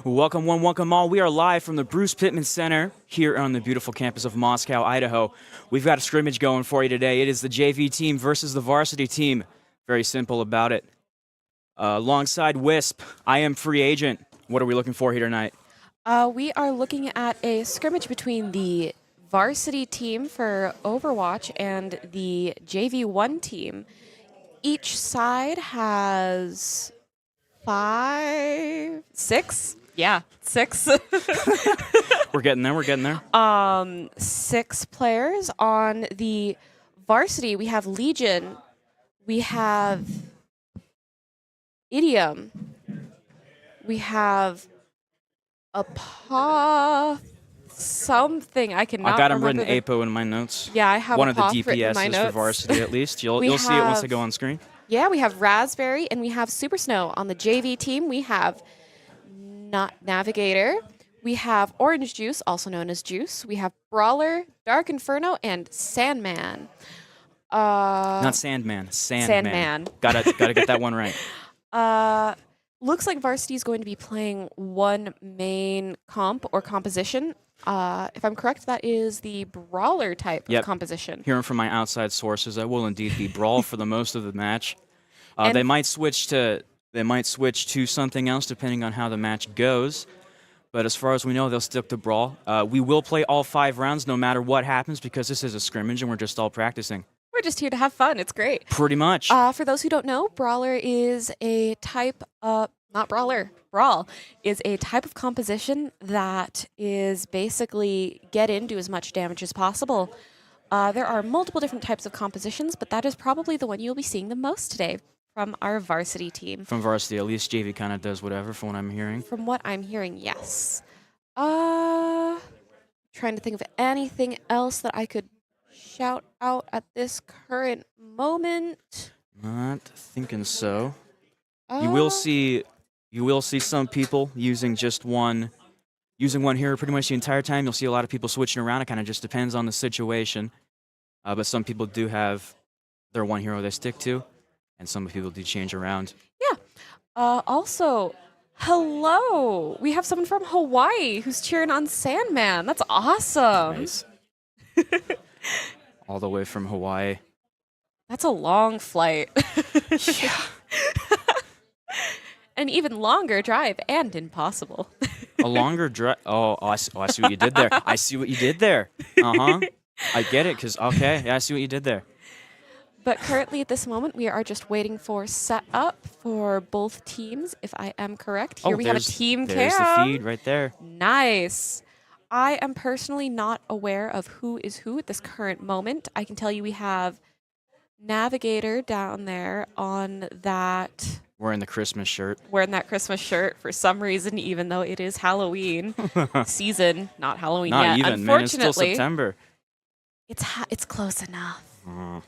Welcome one, welcome all. We are live from the Bruce Pittman Center here on the beautiful campus of Moscow, Idaho. We've got a scrimmage going for you today. It is the JV team versus the varsity team. Very simple about it. Alongside Wisp, I am free agent. What are we looking for here tonight? We are looking at a scrimmage between the varsity team for Overwatch and the JV1 team. Each side has six. We're getting there. 6 players. On the varsity, we have Legion, we have Idiom, we have something I cannot I got him remember. written APO in my notes. Yeah, I have one of the written in my DPSs notes. for varsity at least. You'll see it once they go on screen. Yeah, we have Raspberry and we have Super Snow. On the JV team, we have Navigator. We have Orange Juice, also known as Juice. We have Brawler, Dark Inferno, and Sandman. Not Sandman, Sandman. Gotta get that one right. Looks like Varsity is going to be playing one main comp or composition. If I'm correct, that is the Brawler type of composition. Hearing from my outside sources, that will indeed be Brawl for the most of the match. They might switch to something else depending on how the match goes. But as far as we know, they'll stick to Brawl. We will play all 5 rounds no matter what happens because this is a scrimmage and we're just all practicing. We're just here to have fun. It's great. Pretty much. For those who don't know, Brawler is a type of... Not Brawler. Brawl is a type of composition that is basically get in, do as much damage as possible. There are multiple different types of compositions, but that is probably the one you'll be seeing the most today from our varsity team. From varsity, at least JV kind of does whatever from what I'm hearing. From what I'm hearing, yes. Trying to think of anything else that I could shout out at this current moment. Not thinking so. You will see some people using one hero pretty much the entire time. You'll see a lot of people switching around. It kind of just depends on the situation. But some people do have their one hero they stick to, and some people do change around. Yeah. Also, hello. We have someone from Hawaii who's cheering on Sandman. That's awesome. Nice. All the way from Hawaii. That's a long flight. Yeah. An even longer drive and impossible. A longer drive. I see what you did there. I see what you did there. I get it, I see what you did there. But currently at this moment, we are just waiting for setup for both teams, if I am correct. Here we have a team cam. There's the feed right there. Nice. I am personally not aware of who is who at this current moment. I can tell you we have Navigator down there on that... Wearing the Christmas shirt. Wearing that Christmas shirt for some reason, even though it is Halloween season. Not Halloween yet. Not even, unfortunately. Man. It's still September. It's close enough. All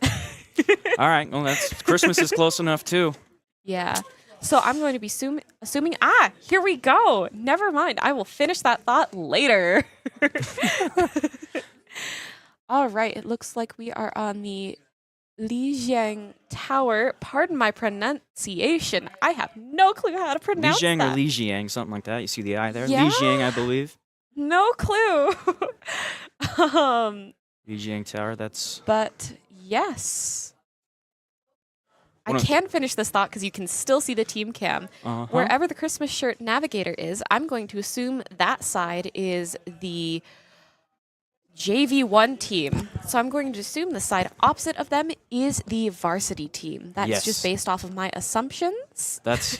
right. Well, Christmas is close enough, too. Yeah. So I'm going to be assuming... here we go. Never mind. I will finish that thought later. All right. It looks like we are on the Lijiang Tower. Pardon my pronunciation. I have no clue how to pronounce Lijiang that. or Lijiang, something like that. You see the I there? Yeah. Lijiang, I believe. No clue. Lijiang Tower, that's... But yes. I can finish this thought because you can still see the team cam. Wherever the Christmas shirt Navigator is, I'm going to assume that side is the JV1 team. So I'm going to assume the side opposite of them is the varsity team. That's just based off of my assumptions. That's...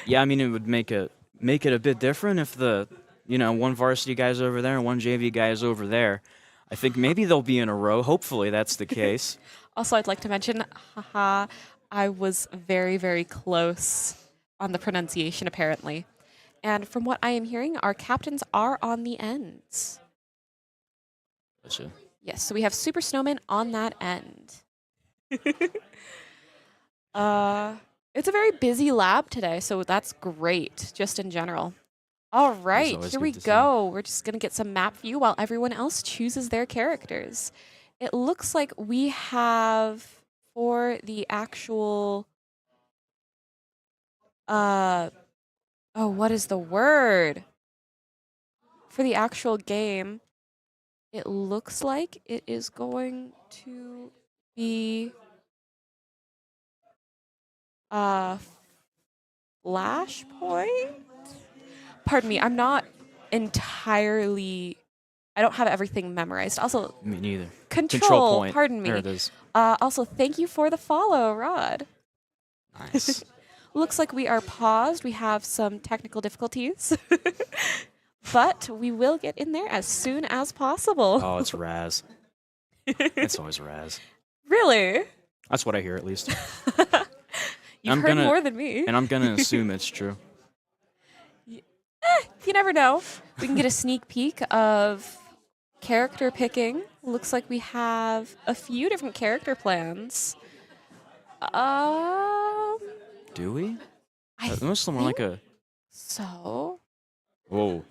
Yeah, I mean, it would make it a bit different if one varsity guy's over there and one JV guy's over there. I think maybe they'll be in a row. Hopefully that's the case. Also, I'd like to mention, I was very, very close on the pronunciation, apparently. And from what I am hearing, our captains are on the ends. Gotcha. Yes, so we have Super Snowman on that end. It's a very busy lab today, so that's great, just in general. All right, here we go. We're just going to get some map view while everyone else chooses their characters. It looks like we have, for the actual Oh, what is the word? For the actual game, it looks like it is going to be Flashpoint? Pardon me, I'm not entirely. I don't have everything memorized. Also, Me neither. control Point. pardon me. There it is. Also, thank you for the follow, Rod. Nice. Looks like we are paused. We have some technical difficulties. But we will get in there as soon as possible. Oh, it's Raz. It's always Raz. Really? That's what I hear, at least. You've heard more than me. And I'm going to assume it's true. You never know. We can get a sneak peek of character picking. Looks like we have a few different character plans. Do we? I Most of them are like a... So? Whoa.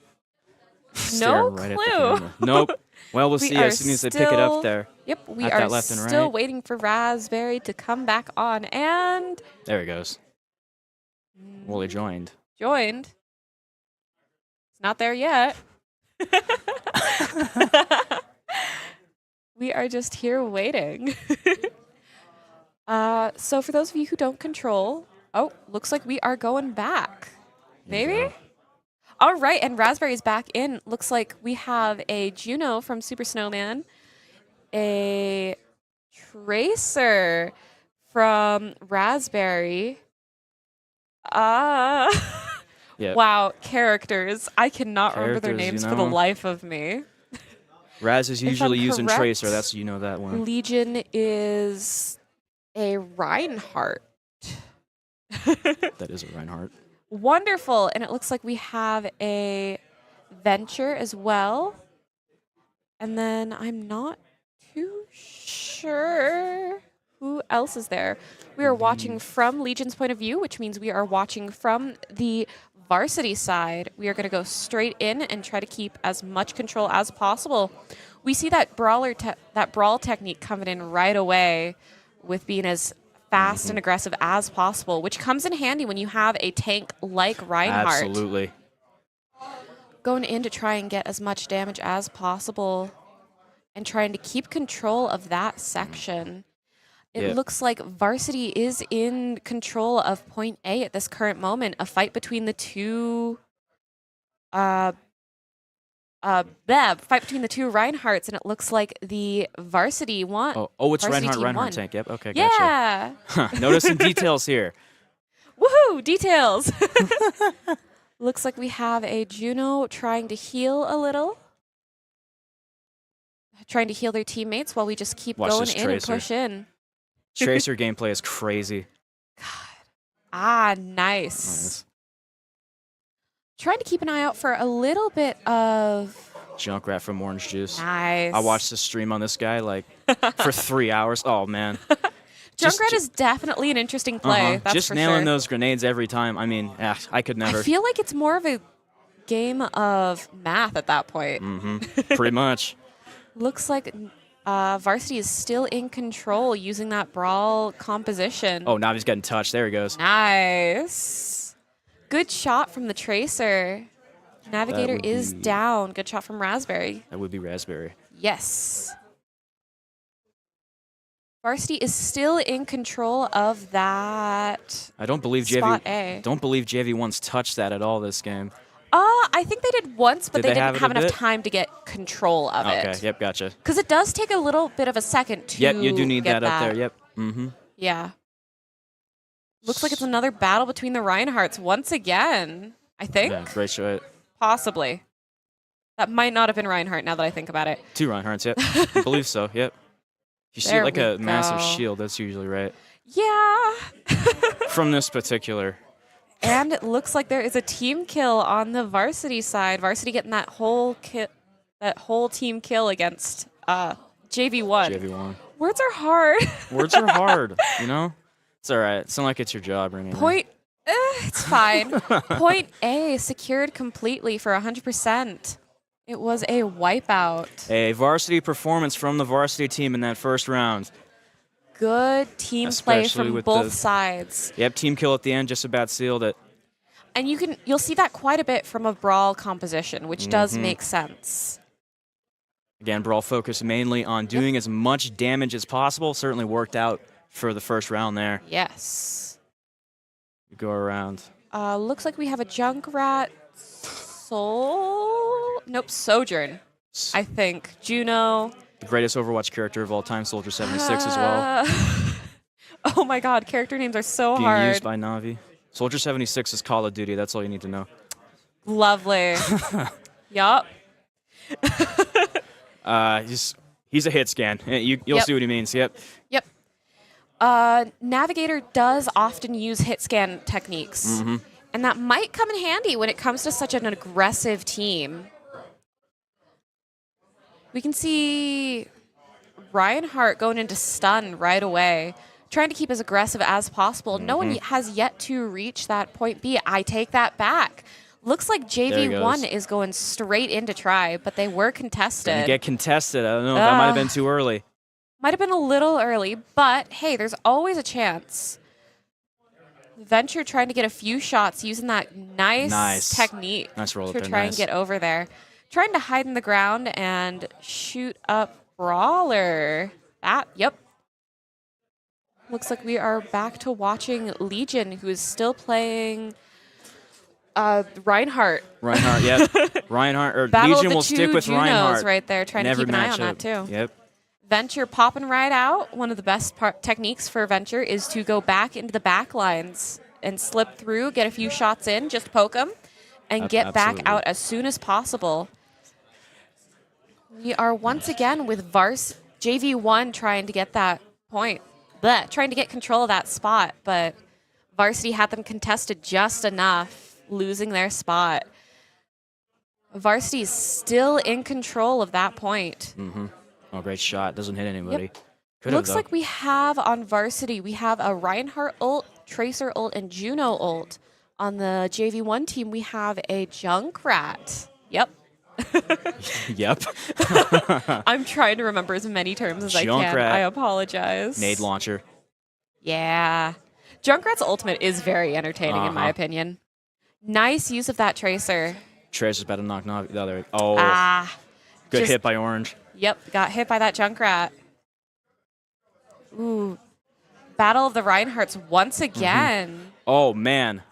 No Staring right at the clue. camera. Nope. Well, we'll see as soon as they pick it up there. Yep, we At are that left and still right. waiting for Raspberry to come back on and There he goes. Well, he joined. joined. It's not there yet. We are just here waiting. So for those of you who don't control, looks like we are going back. Maybe? Yeah. All right, and Raspberry's back in. Looks like we have a Juno from Super Snowman, a Tracer from Raspberry. Yep. Wow, characters. I cannot remember their Characters, names for the life of me. Raz is If usually I'm using correct, Tracer. That's that one. Legion is a Reinhardt. That is a Reinhardt. Wonderful. And it looks like we have a Venture as well. And then I'm not too sure who else is there. We are watching from Legion's point of view, which means we are watching from the Varsity side. We are going to go straight in and try to keep as much control as possible. We see that brawl technique coming in right away with being as fast and aggressive as possible, which comes in handy when you have a tank like Reinhardt. Absolutely. Going in to try and get as much damage as possible and trying to keep control of that section. It looks like Varsity is in control of point A at this current moment. A fight between the two fight between the two Reinhardts, and it looks like the Varsity won. Oh, it's Varsity team Reinhardt won. tank. Yep. Okay, Yeah. gotcha. Notice some details here. Woohoo! Details. Looks like we have a Juno trying to heal a little. Trying to heal their teammates while we just keep Watch going this in and Tracer. push in. Tracer gameplay is crazy. Nice. Nice. Trying to keep an eye out for a little bit of Junkrat from Orange Juice. nice. I watched the stream on this guy like for 3 hours. Oh man. Junkrat is definitely an interesting play. That's just for nailing sure. those grenades every time. I mean, I could never. I feel like it's more of a game of math at that point. Pretty much. Looks like Varsity is still in control using that brawl composition. Oh, now he's getting touched. There he goes. Nice. Good shot from the Tracer. Navigator would is be- down. Good shot from Raspberry. That would be Raspberry. Yes. Varsity is still in control of that I don't believe spot JV. A. Don't believe JV1's touched that at all this game. I think they did once, but Did they they have didn't it have a enough bit? time to get control of Okay. it. Yep. Gotcha. Because it does take a little bit of a second to Yep. You do need get that up there. Yep. Yeah. Looks like it's another battle between the Reinhardts once again, I think. Yeah. Great shot. Possibly. That might not have been Reinhardt now that I think about it. 2 Reinhardts. Yep. I believe so. Yep. If you see There like we a massive go. shield, that's usually right. Yeah. From this particular. And it looks like there is a team kill on the Varsity side. Varsity getting that whole team kill against JV1. JV1. Words are hard. Words are hard, you know? It's all right. It's not like it's your job or anything. Point, it's fine. Point A secured completely for 100%. It was a wipeout. A varsity performance from the varsity team in that first round. Good team play Especially from with both the- sides. Yep, team kill at the end just about sealed it. And you'll see that quite a bit from a Brawl composition, which does Mm-hmm. make sense. Again, Brawl focused mainly on doing as much damage as possible. Certainly worked out for the first round there. Yes. Go around. Looks like we have a Junkrat Sojourn, I think. Juno. The greatest Overwatch character of all time, Soldier 76 as well. Oh my god, character names are so Being hard. used by Navi. Soldier 76 is Call of Duty. That's all you need to know. Lovely. Yup. He's a hit scan. You'll see what he means. Yep. Yep. Navigator does often use hit scan techniques. Mm-hmm. And that might come in handy when it comes to such an aggressive team. We can see Reinhardt going into stun right away, trying to keep as aggressive as possible. No one has yet to reach that point B. I take that back. Looks like JV1 is going straight into try, but they were contested. Gonna get contested. I don't know. That might have been too early. Might have been a little early, but hey, there's always a chance. Venture trying to get a few shots using that nice technique to try and get over there. Trying to hide in the ground and shoot up Brawler. Looks like we are back to watching Legion, who is still playing Reinhardt. Yep. Reinhardt, or Battle Legion of the will two stick with Junos Reinhardt. right there, trying to keep an eye on that too. Yep. Venture popping right out. One of the best techniques for Venture is to go back into the back lines and slip through, get a few shots in, just poke them, and get back out as soon as possible. We are once again with JV1 trying to get that point. Trying to get control of that spot, but Varsity had them contested just enough, losing their spot. Varsity is still in control of that point. Mm-hmm. Oh, great shot. Doesn't hit anybody. Yep. Looks like we have on Varsity, we have a Reinhardt ult, Tracer ult, and Juno ult. On the JV1 team, we have a Junkrat. Yep. Yep. I'm trying to remember as many terms as I can. I apologize. Nade launcher. Yeah. Junkrat's ultimate is very entertaining, in my opinion. Nice use of that Tracer. Tracer's about to knock the other. Oh. Good hit by Orange. Yep, got hit by that Junkrat. Ooh. Battle of the Reinhardts once again. Oh, man.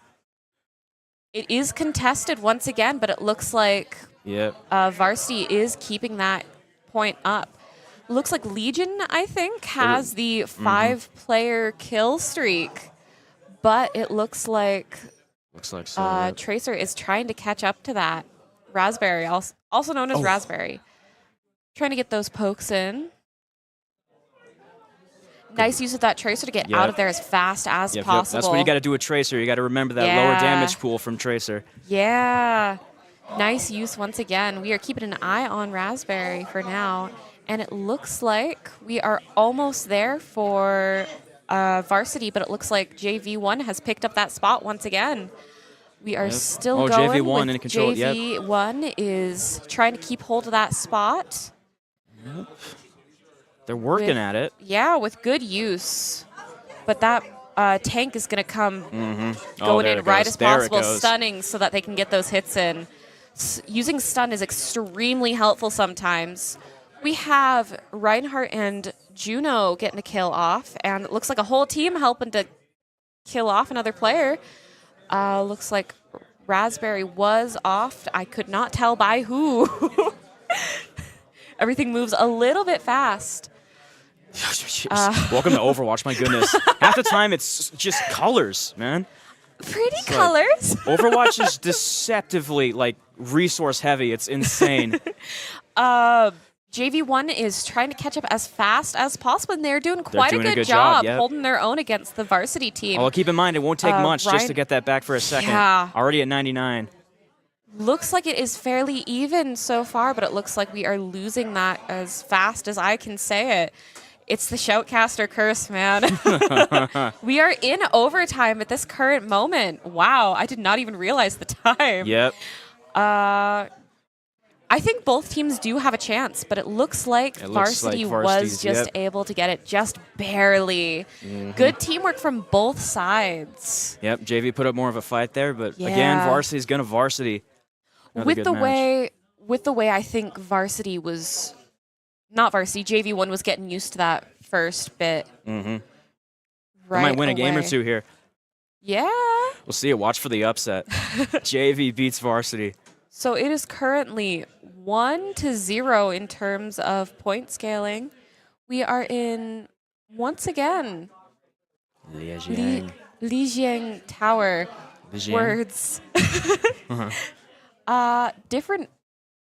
It is contested once again, but it looks like Varsity is keeping that point up. Looks like Legion, I think, has the 5-player kill streak, but it looks like Tracer is trying to catch up to that. Raspberry, also known as Raspberry. Trying to get those pokes in. Nice use of that Tracer to get out of there as fast as possible. That's what you got to do with Tracer. You got to remember that lower damage pool from Tracer. Yeah. Nice use once again. We are keeping an eye on Raspberry for now. And it looks like we are almost there for Varsity, but it looks like JV1 has picked up that spot once again. We are still going JV1 with in control. JV1 is trying to keep hold of that spot. Yep. They're working at it. Yeah, with good use. But that tank is going to come going in right as possible, stunning so that they can get those hits in. Using stun is extremely helpful sometimes. We have Reinhardt and Juno getting a kill off, and it looks like a whole team helping to kill off another player. Looks like Raspberry was off. I could not tell by who. Everything moves a little bit fast. Welcome to Overwatch, my goodness. Half the time it's just colors, man. Pretty colors. Overwatch is deceptively resource heavy. It's insane. JV1 is trying to catch up as fast as possible, and they're doing quite a good job holding their own against the Varsity team. Well, keep in mind, it won't take much just to get that back for a second. Yeah. Already at 99. Looks like it is fairly even so far, but it looks like we are losing that as fast as I can say it. It's the Shoutcaster curse, man. We are in overtime at this current moment. Wow, I did not even realize the time. Yep. I think both teams do have a chance, but it looks like Varsity was Varsity's, just yep. able to get it just barely. Good teamwork from both sides. Yep, JV put up more of a fight there, but again, Yeah. Varsity's going to Varsity. Another With good the match. way I think Varsity was not Varsity, JV1 was getting used to that first bit. They Right might win a game or away. two here. Yeah. We'll see it. Watch for the upset. JV beats Varsity. So it is currently 1-0 in terms of point scaling. We are in, once again, Lijiang. Lijiang Tower. Lijiang. Words. Different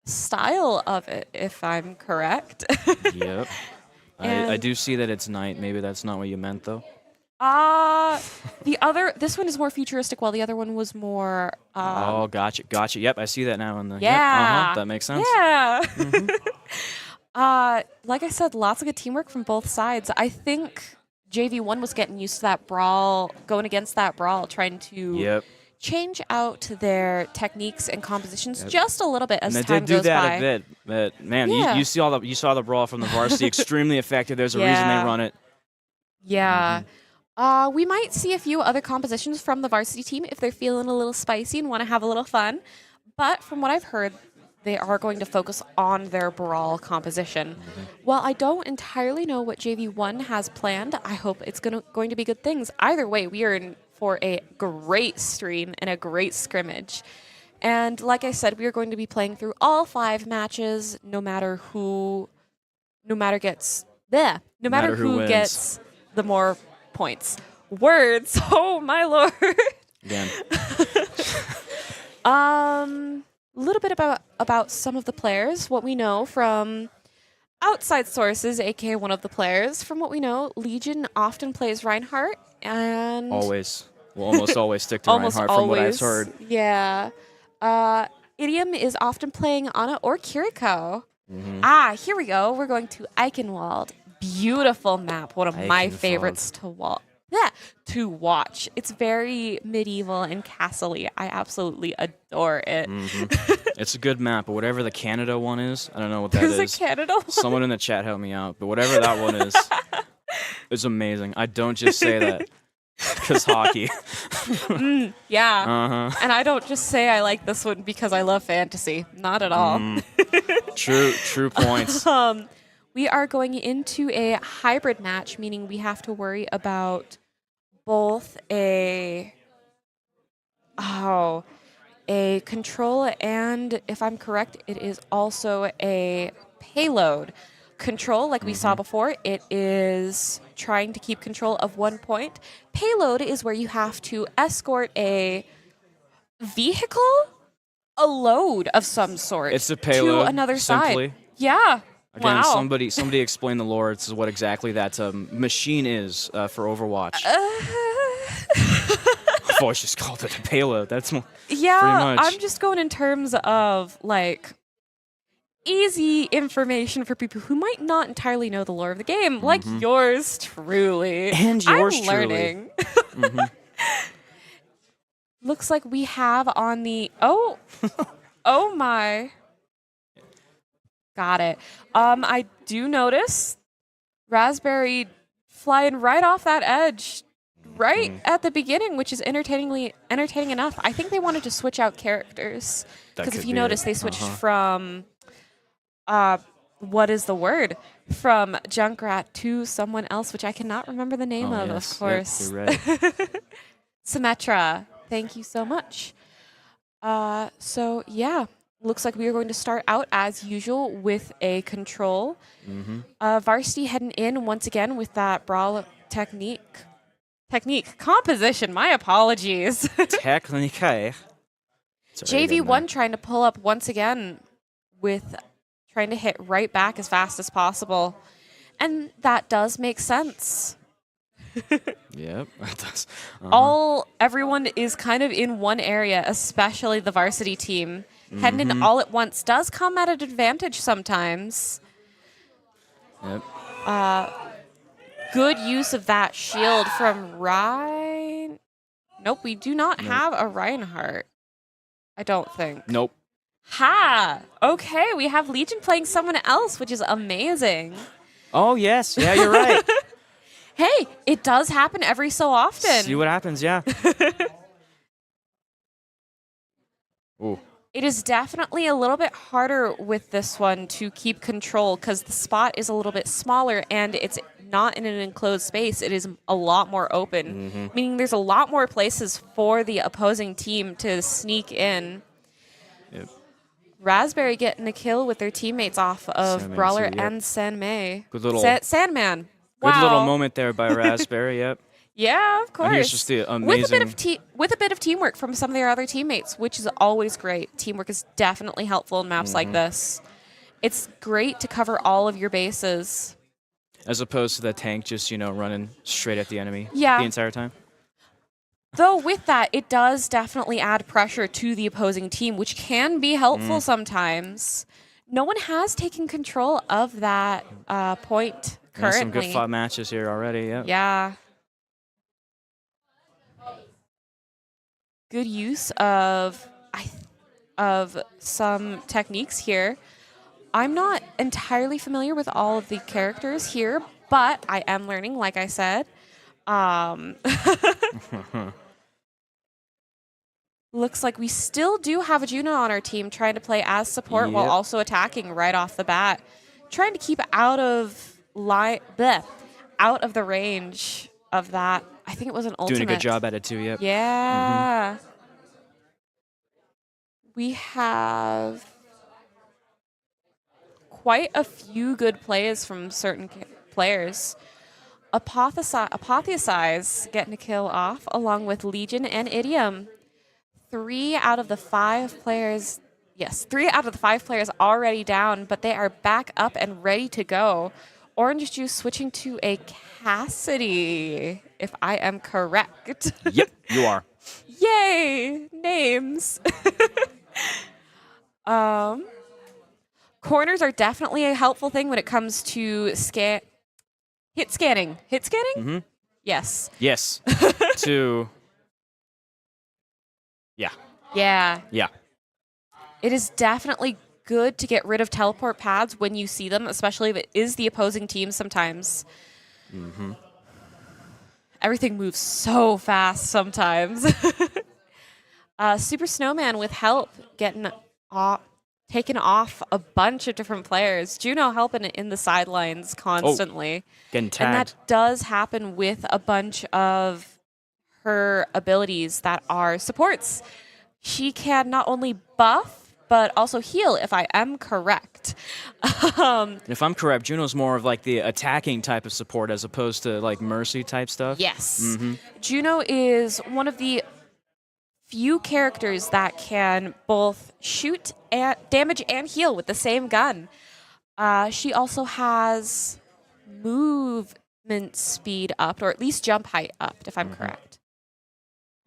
style of it, if I'm correct. Yep. I do see that it's night. Maybe that's not what you meant, though. This one is more futuristic, while the other one was more. Oh, gotcha. Yep, I see that now. Yep, Yeah. that makes sense. Yeah. Like I said, lots of good teamwork from both sides. I think JV1 was getting used to that brawl, going against that brawl, trying to change out their techniques and compositions just a little bit as And they time did do goes that by. a bit, but man, Yeah. you saw the brawl from the Varsity, extremely effective. There's a reason they run it. Yeah. We might see a few other compositions from the Varsity team if they're feeling a little spicy and want to have a little fun. But from what I've heard, they are going to focus on their brawl composition. While I don't entirely know what JV1 has planned, I hope it's going to be good things. Either way, we are in for a great stream and a great scrimmage. And like I said, we are going to be playing through all 5 matches, no matter who gets who wins. gets the more points. Words. Oh my lord. Again. A little bit about some of the players. What we know from outside sources, aka one of the players. From what we know, Legion often plays Reinhardt, and Always. We'll almost always stick to almost Reinhardt from what I've always. heard. Yeah. Idiom is often playing Ana or Kiriko. Here we go. We're going to Eichenwald. Beautiful map. One of my Eichenwald. favorites to watch. It's very medieval and castle-y. I absolutely adore it. It's a good map, but whatever the Canada one is, I don't know what that is. There's a Canada one. Someone in the chat help me out, but whatever that one is amazing. I don't just say that because hockey. Yeah. And I don't just say I like this one because I love fantasy. Not at all. True points. We are going into a hybrid match, meaning we have to worry about both a control and, if I'm correct, it is also a payload. Control, like we saw before, it is trying to keep control of 1 point. Payload is where you have to escort a vehicle, a load of some sort. It's a payload, to another simply. side. Yeah. Again, wow. somebody explain the lore. It's what exactly that machine is for Overwatch. I've always just called it a payload. That's pretty much. I'm just going in terms of like easy information for people who might not entirely know the lore of the game, like yours truly. And yours I'm truly. learning. Looks like we have on the oh my. Got it. I do notice Raspberry flying right off that edge right at the beginning, which is entertaining enough. I think they wanted to switch out characters because if you notice, they switched from what is the word? From Junkrat to someone else, which I cannot remember the name of course. Yep, you're right. Symmetra. Thank you so much. So yeah. Looks like we are going to start out as usual with a control. Varsity heading in once again with that brawl technique. Composition, my apologies. Technique. JV1 trying to pull up once again with trying to hit right back as fast as possible. And that does make sense. Yep, that does. Everyone is kind of in one area, especially the Varsity team. Heading in all at once does come at an advantage sometimes. Yep. Good use of that shield from Ryan. Nope, we do not have a Reinhardt. I don't think. Nope. Ha! Okay, we have Legion playing someone else, which is amazing. Oh, yes. Yeah, you're right. Hey, it does happen every so often. See what happens, yeah. Ooh. It is definitely a little bit harder with this one to keep control because the spot is a little bit smaller and it's not in an enclosed space. It is a lot more open, meaning there's a lot more places for the opposing team to sneak in. Yep. Raspberry getting a kill with their teammates off of Sandman Brawler too, yep. and Sandmay. Good little, Sandman. good Wow. little moment there by Raspberry, yep. Yeah, of course. And here's just the amazing... With a bit of teamwork from some of their other teammates, which is always great. Teamwork is definitely helpful in maps like this. It's great to cover all of your bases. As opposed to the tank just, running straight at the enemy Yeah. the entire time. Though with that, it does definitely add pressure to the opposing team, which can be helpful sometimes. No one has taken control of that point currently. And some good fought matches here already, yep. Yeah. Good use of some techniques here. I'm not entirely familiar with all of the characters here, but I am learning, like I said. Looks like we still do have a Juno on our team trying to play as support while also attacking right off the bat. Trying to keep out of the range of that. I think it was an ultimate. Doing a good job at it too, yep. Yeah. We have quite a few good plays from certain players. Apotheosize getting a kill off along with Legion and Idiom. 3 out of the 5 players already down, but they are back up and ready to go. Orange Juice switching to a Cassidy, if I am correct. Yep, you are. Yay! Names. Corners are definitely a helpful thing when it comes to hit scanning. Hit scanning? Mm-hmm. Yes. Yes. Yeah. Yeah. Yeah. It is definitely good to get rid of teleport pads when you see them, especially if it is the opposing team sometimes. Mm-hmm. Everything moves so fast sometimes. Super Snowman with help getting taken off a bunch of different players. Juno helping in the sidelines constantly. Getting tagged. And that does happen with a bunch of her abilities that are supports. She can not only buff, but also heal, if I am correct. If I'm correct, Juno's more of like the attacking type of support as opposed to like Mercy type stuff. Yes. Mm-hmm. Juno is one of the few characters that can both shoot and damage and heal with the same gun. She also has movement speed upped, or at least jump height upped, if I'm correct.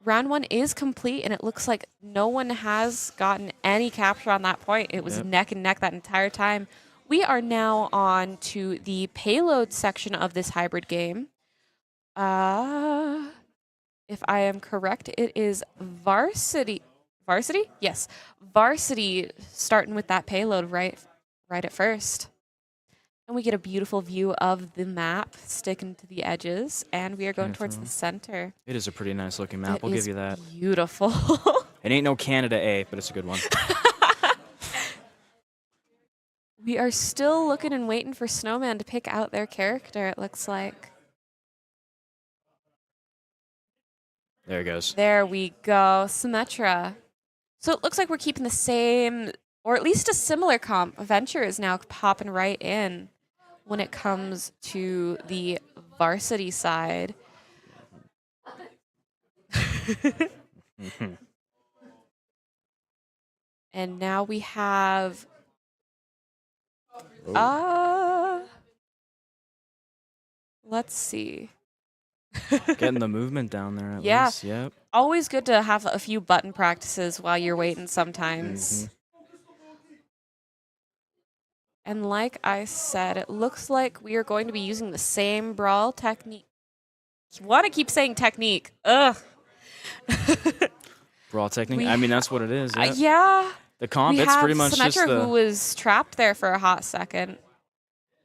Round 1 is complete, and it looks like no one has gotten any capture on that point. It was neck and neck that entire time. We are now on to the payload section of this hybrid game. If I am correct, it is Varsity. Varsity? Yes. Varsity starting with that payload right at first. And we get a beautiful view of the map sticking to the edges, and we are going towards the center. It is a pretty nice looking map, we'll give you that. Beautiful. It ain't no Canada A, but it's a good one. We are still looking and waiting for Snowman to pick out their character, it looks like. There it goes. There we go. Symmetra. So it looks like we're keeping the same, or at least a similar comp. Venture is now popping right in when it comes to the Varsity side. And now we have let's see. Getting the movement down there at Yeah. least. Yep. Always good to have a few button practices while you're waiting sometimes. And like I said, it looks like we are going to be using the same brawl technique. I want to keep saying technique. Ugh. Brawl technique. I mean, that's what it is. Yep. Yeah. The comp, We it's have pretty much just Symmetra, the... who was trapped there for a hot second.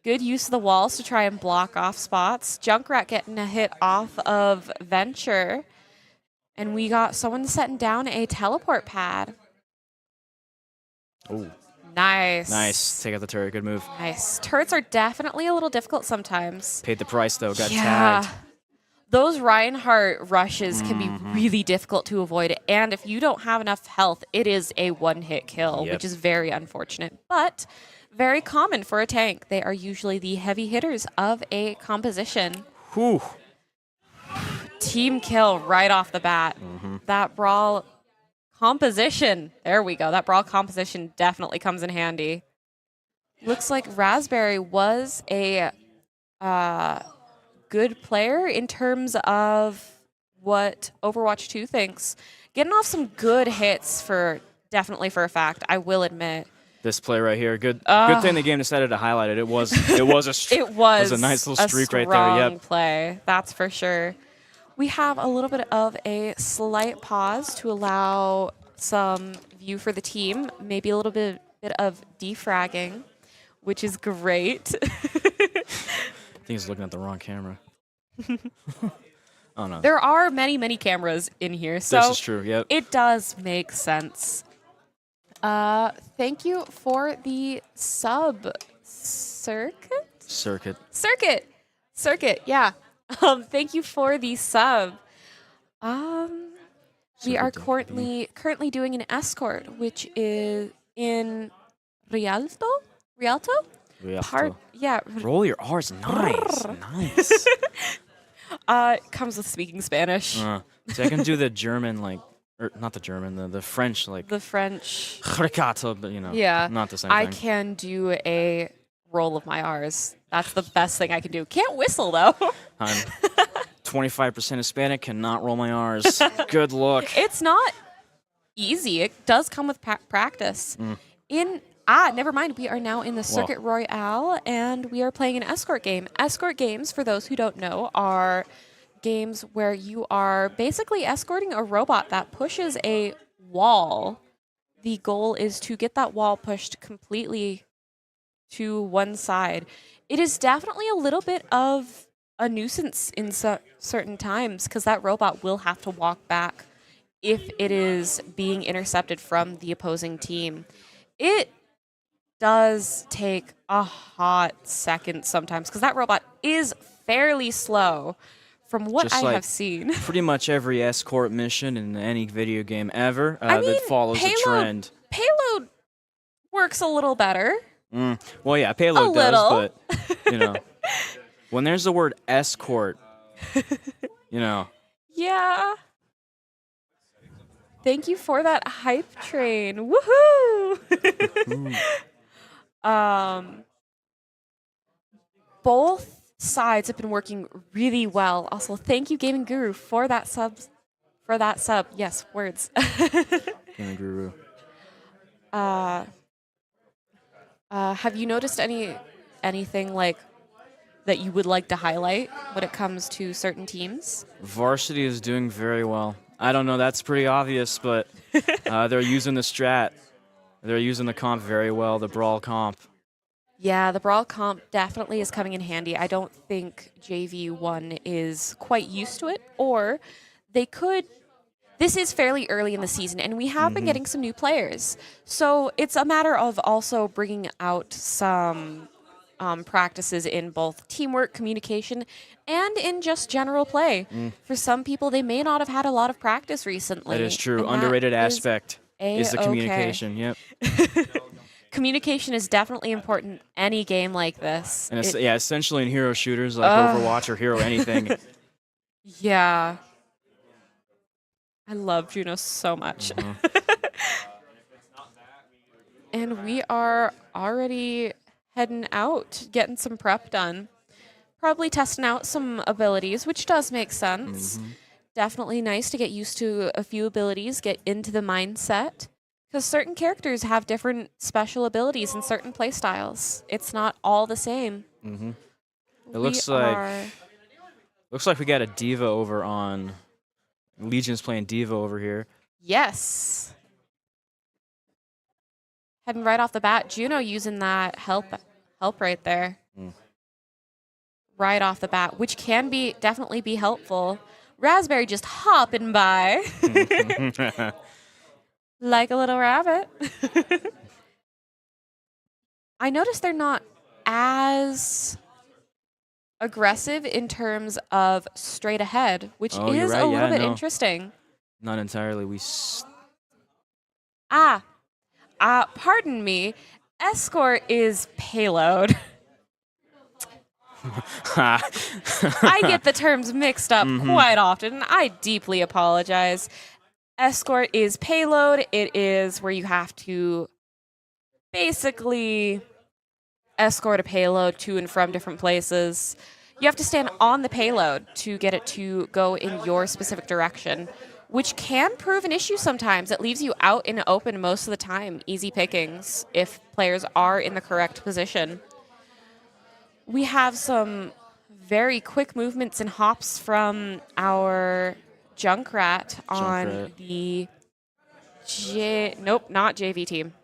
Good use of the walls to try and block off spots. Junkrat getting a hit off of Venture. And we got someone setting down a teleport pad. Ooh. Nice. Nice. Take out the turret. Good move. Nice. Turrets are definitely a little difficult sometimes. Paid the price, though. Got Yeah. tagged. Those Reinhardt rushes can be really difficult to avoid. And if you don't have enough health, it is a one-hit kill, which is very unfortunate. But very common for a tank. They are usually the heavy hitters of a composition. Whew. Team kill right off the bat. That Brawl composition. There we go. That Brawl composition definitely comes in handy. Looks like Raspberry was a good player in terms of what Overwatch 2 thinks. Getting off some good hits for definitely for a fact, I will admit. This play right here, good thing the game decided to highlight it. It was a It was a nice little streak right there. Yep. Play, that's for sure. We have a little bit of a slight pause to allow some view for the team, maybe a little bit of defragging, which is great. I think he's looking at the wrong camera. Oh no. There are many cameras in here, so this is true. Yep. it does make sense. Thank you for the sub circuit. Yeah. Thank you for the sub. We are currently doing an escort, which is in Rialto. Roll your R's. Nice. Nice. Comes with speaking Spanish. So I can do the German, or not the German, the French, the French. Ricotta, but Yeah. not the same I thing. can do a roll of my R's. That's the best thing I can do. Can't whistle though. I'm 25% Hispanic, cannot roll my R's. Good luck. It's not easy. It does come with practice. Never mind. We are now in the Circuit Royale, and we are playing an escort game. Escort games, for those who don't know, are games where you are basically escorting a robot that pushes a wall. The goal is to get that wall pushed completely to one side. It is definitely a little bit of a nuisance in certain times because that robot will have to walk back if it is being intercepted from the opposing team. It does take a hot second sometimes because that robot is fairly slow from what I have seen. Pretty much every escort mission in any video game ever that follows a trend. Payload works a little better. Well, yeah, payload does, but, when there's the word escort, Yeah. Thank you for that hype train. Woohoo! Both sides have been working really well. Also, thank you, Gaming Guru, for that sub. Yes, words. Gaming Guru. Have you noticed anything like that you would like to highlight when it comes to certain teams? Varsity is doing very well. I don't know, that's pretty obvious, but they're using the strat. They're using the comp very well, the Brawl comp. Yeah, the Brawl comp definitely is coming in handy. I don't think JV1 is quite used to it, or they could. This is fairly early in the season, and we have been getting some new players. So it's a matter of also bringing out some practices in both teamwork, communication, and in just general play. For some people, they may not have had a lot of practice recently. That is true. Underrated aspect is the communication. Yep. Communication is definitely important in any game like this. And essentially in hero shooters like Overwatch or Hero anything. Yeah. I love Juno so much. And we are already heading out, getting some prep done. Probably testing out some abilities, which does make sense. Definitely nice to get used to a few abilities, get into the mindset. Because certain characters have different special abilities and certain playstyles. It's not all the same. It looks like we got a diva over on Legion's playing diva over here. Yes. heading right off the bat. Juno using that help right there. Right off the bat, which can be definitely be helpful. Raspberry just hopping by like a little rabbit. I noticed they're not as aggressive in terms of straight ahead, which Oh, you're is right. a little Yeah, bit no. interesting. Not entirely. Pardon me. Escort is payload. I get the terms mixed up quite often. I deeply apologize. Escort is payload. It is where you have to basically escort a payload to and from different places. You have to stand on the payload to get it to go in your specific direction, which can prove an issue sometimes. It leaves you out in the open most of the time. Easy pickings if players are in the correct position. We have some very quick movements and hops from our Junkrat on the not JV team.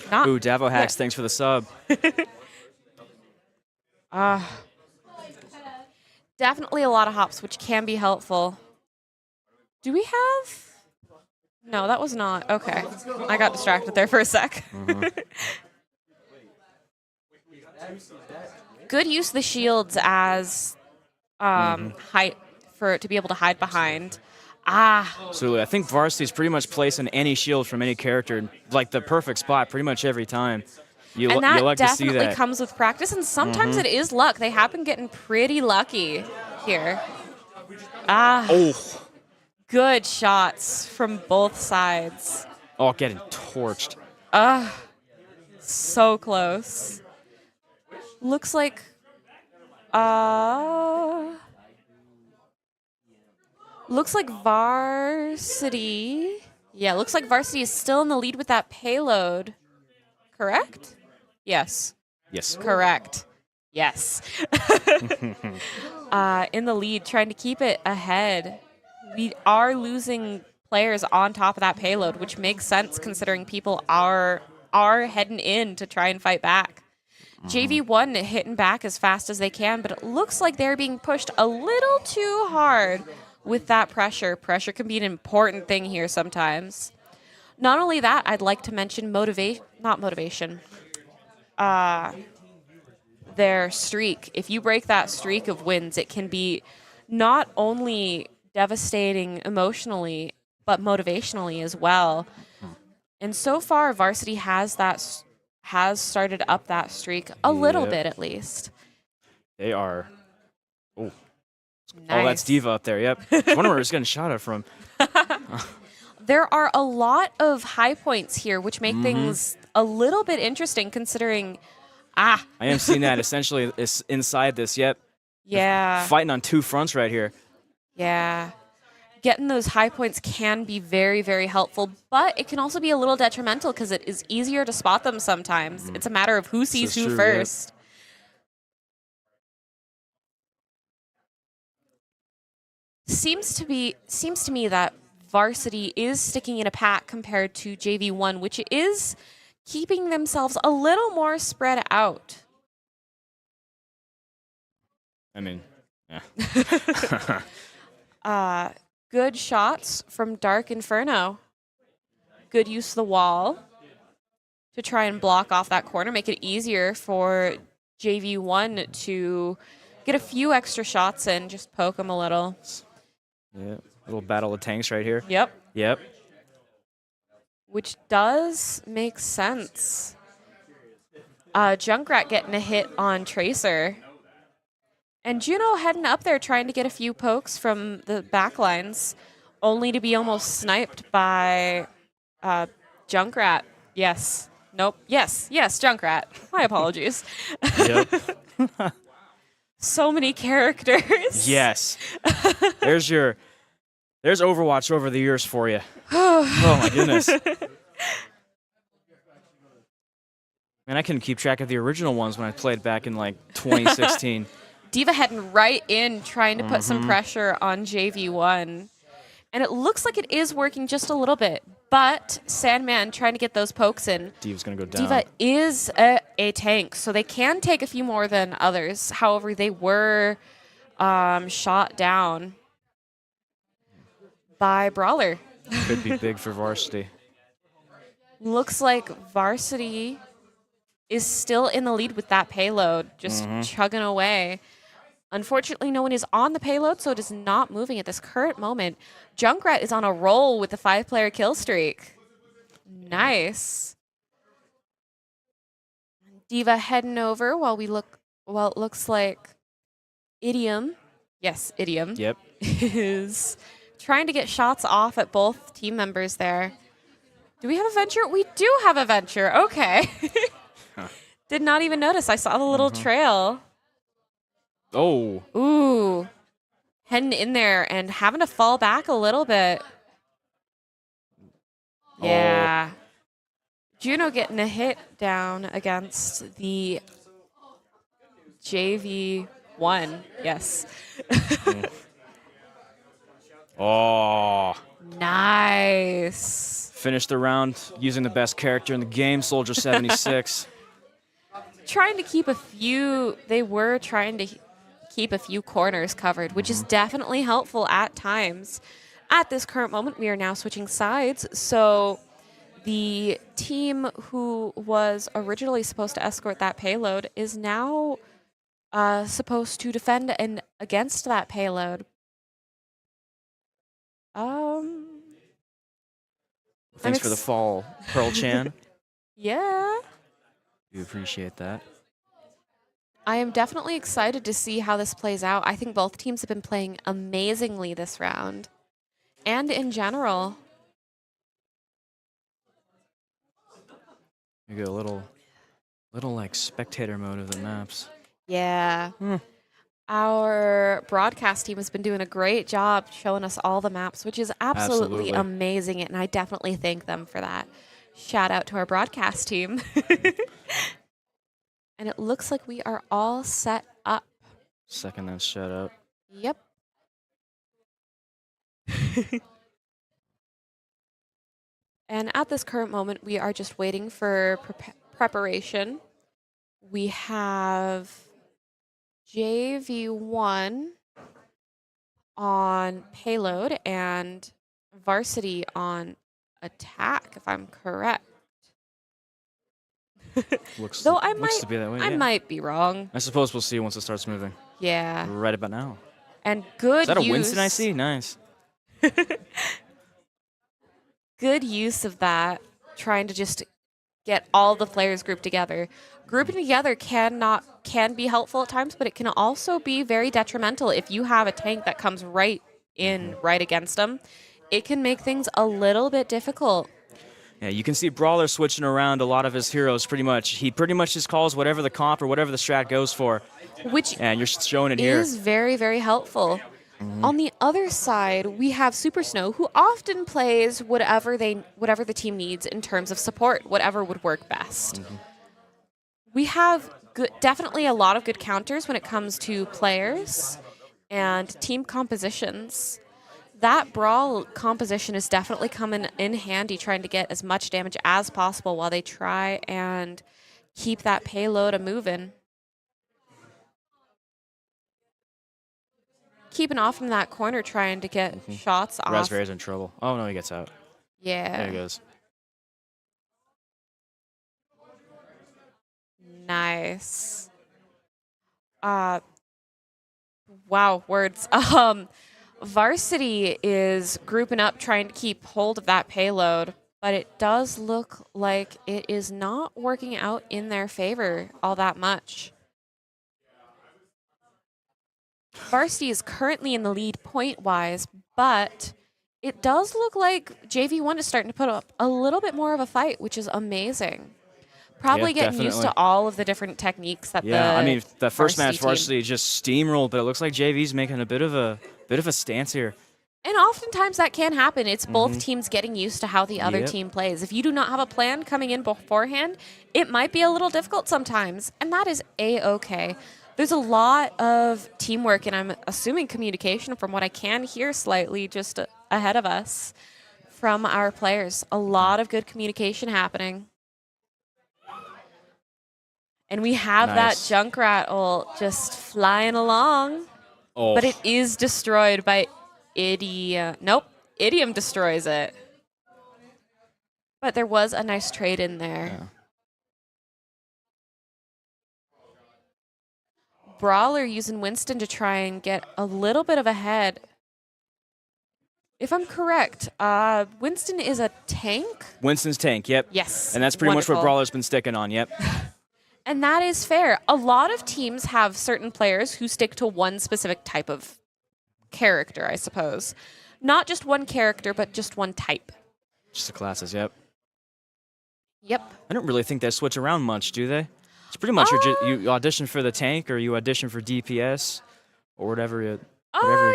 Not Ooh, Davo Hacks, thanks for the sub. Definitely a lot of hops, which can be helpful. Do we have? No, that was not. Okay. I got distracted there for a sec. Good use of the shields as height to be able to hide behind. Absolutely. I think Varsity's pretty much placing any shield from any character in, like, the perfect spot pretty much every time. You that like to see definitely that. comes with practice, and sometimes it is luck. They have been getting pretty lucky here. Good shots from both sides. Oh, getting torched. So close. Looks like Varsity. Yeah, looks like Varsity is still in the lead with that payload. Correct? Yes. Yes. Correct. Yes. In the lead, trying to keep it ahead. We are losing players on top of that payload, which makes sense considering people are heading in to try and fight back. JV1 hitting back as fast as they can, but it looks like they're being pushed a little too hard with that pressure. Pressure can be an important thing here sometimes. Not only that, I'd like to mention their streak. If you break that streak of wins, it can be not only devastating emotionally, but motivationally as well. And so far, Varsity has started up that streak a little bit at least. They are. Oh, Nice. Oh, that's Diva up there. Yep. I wonder where he's getting shot at from. There are a lot of high points here, which make things a little bit interesting considering. I am seeing that essentially is inside this. Yep. Yeah. Fighting on two fronts right here. Yeah. Getting those high points can be very, very helpful, but it can also be a little detrimental because it is easier to spot them sometimes. It's a matter of who sees who first. Seems to me that Varsity is sticking in a pack compared to JV1, which is keeping themselves a little more spread out. I mean, yeah. Good shots from Dark Inferno. Good use of the wall to try and block off that corner, make it easier for JV1 to get a few extra shots in, just poke them a little. Yeah, little battle of tanks right here. Yep. Which does make sense. Junkrat getting a hit on Tracer. And Juno heading up there trying to get a few pokes from the backlines, only to be almost sniped by Junkrat. Yes. Nope. Yes, Junkrat. My apologies. Yep. So many characters. Yes. There's Overwatch over the years for you. Oh my goodness. Man, I couldn't keep track of the original ones when I played back in like 2016. Diva heading right in, trying to put some pressure on JV1. And it looks like it is working just a little bit. But Sandman trying to get those pokes in. Diva's going to go down. Diva is a tank, so they can take a few more than others. However, they were shot down by Brawler. Could be big for Varsity. Looks like Varsity is still in the lead with that payload, just chugging away. Unfortunately, no one is on the payload, so it is not moving at this current moment. Junkrat is on a roll with the 5-player kill streak. Nice. Diva heading over while we look. Well, it looks like Idiom. Yes, Idiom. Yep. Is trying to get shots off at both team members there. Do we have a venture? We do have a venture. Okay. Did not even notice. I saw the little trail. Oh. Ooh. Heading in there and having to fall back a little bit. Yeah. Juno getting a hit down against the JV1. Yes. Oh. Nice. Finished the round using the best character in the game, Soldier 76. Trying to keep a few, they were trying to keep a few corners covered, which is definitely helpful at times. At this current moment, we are now switching sides. So the team who was originally supposed to escort that payload is now supposed to defend and against that payload. Thanks for the fall, Pearl Chan. Yeah. We appreciate that. I am definitely excited to see how this plays out. I think both teams have been playing amazingly this round. And in general. You get a little like spectator mode of the maps. Yeah. Our broadcast team has been doing a great job showing us all the maps, which is absolutely amazing, and I definitely thank them for that. Shout out to our broadcast team. And it looks like we are all set up. Second then shut up. Yep. And at this current moment, we are just waiting for preparation. We have JV1 on payload and Varsity on attack, if I'm correct. Looks Though I to be that way. I might be wrong. I suppose we'll see once it starts moving. Yeah. Right about now. And good Is that a use. Winston I see? Nice. Good use of that, trying to just get all the players grouped together. Grouping together can be helpful at times, but it can also be very detrimental if you have a tank that comes right against them. It can make things a little bit difficult. Yeah, you can see Brawler switching around a lot of his heroes pretty much. He pretty much just calls whatever the comp or whatever the strat goes for. Which and you're showing it here. Is very, very helpful. On the other side, we have Super Snow, who often plays whatever the team needs in terms of support, whatever would work best. We have definitely a lot of good counters when it comes to players and team compositions. That Brawl composition is definitely coming in handy, trying to get as much damage as possible while they try and keep that payload a-moving. Keeping off from that corner, trying to get shots off. Raspberry's in trouble. Oh, no, he gets out. Yeah. There he goes. Nice. Wow, words. Varsity is grouping up, trying to keep hold of that payload, but it does look like it is not working out in their favor all that much. Varsity is currently in the lead point-wise, but it does look like JV1 is starting to put up a little bit more of a fight, which is amazing. Probably getting used to all of the different techniques that I mean, the first match team. Varsity just steamrolled, but it looks like JV's making a bit of a stance here. And oftentimes that can happen. It's both teams getting used to how the other team plays. If you do not have a plan coming in beforehand, it might be a little difficult sometimes, and that is A-okay. There's a lot of teamwork, and I'm assuming communication from what I can hear slightly just ahead of us from our players. A lot of good communication happening. And we have that Junkrat ult just flying along. Oh. But it is destroyed by Idiom. Nope, Idiom destroys it. But there was a nice trade in there. Yeah. Brawler using Winston to try and get a little bit of a head. If I'm correct, Winston is a tank? Winston's tank, yep. Yes. And that's pretty much what Brawler's been sticking on, yep. And that is fair. A lot of teams have certain players who stick to one specific type of character, I suppose. Not just one character, but just one type. Just the classes, yep. Yep. I don't really think they switch around much, do they? It's pretty much you audition for the tank or you audition for DPS or whatever you're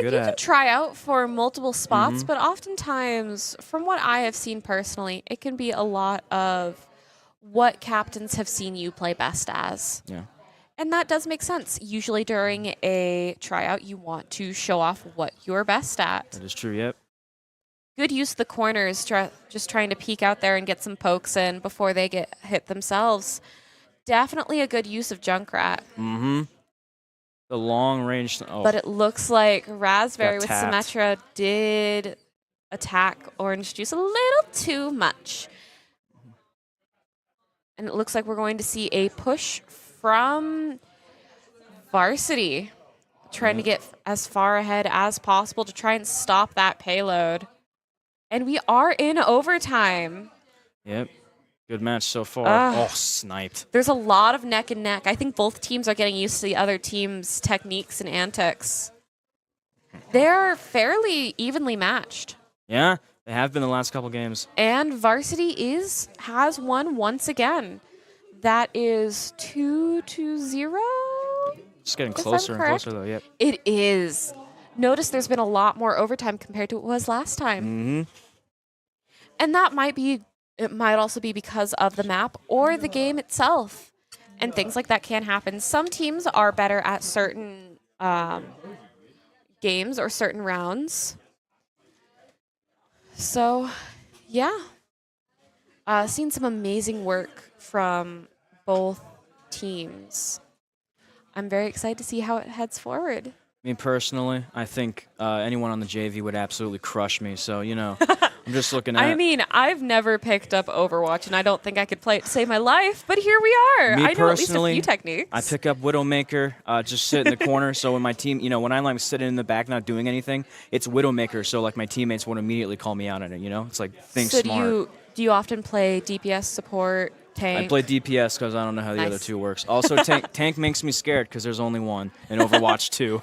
good at. You can try out for multiple spots, but oftentimes, from what I have seen personally, it can be a lot of what captains have seen you play best as. Yeah. And that does make sense. Usually during a tryout, you want to show off what you're best at. That is true, yep. Good use of the corners, just trying to peek out there and get some pokes in before they get hit themselves. Definitely a good use of Junkrat. Mm-hmm. The long range. Oh. But it looks like Raspberry with tapped. Symmetra did attack Orange Juice a little too much. And it looks like we're going to see a push from Varsity, trying to get as far ahead as possible to try and stop that payload. And we are in overtime. Yep. Good match so far. Oh, sniped. There's a lot of neck and neck. I think both teams are getting used to the other team's techniques and antics. They're fairly evenly matched. Yeah, they have been the last couple games. And Varsity has won once again. That is 2-0. Just getting closer and closer, though, yep. It is. Notice there's been a lot more overtime compared to what it was last time. Mm-hmm. And that it might also be because of the map or the game itself. And things like that can happen. Some teams are better at certain games or certain rounds. So, yeah. Seen some amazing work from both teams. I'm very excited to see how it heads forward. I mean, personally, I think anyone on the JV would absolutely crush me. So, you know, I'm just looking at... I mean, I've never picked up Overwatch, and I don't think I could play it to save my life, but here we are. Me I know at least a few techniques. I pick up Widowmaker, just sit in the corner. So when my team, you know, when I'm like sitting in the back not doing anything, it's Widowmaker. So like my teammates won't immediately call me out on it, you know? It's like, think smart. So do you often play DPS support, tank? I play DPS because I don't know how the other two works. Also, tank makes me scared because there's only one in Overwatch 2.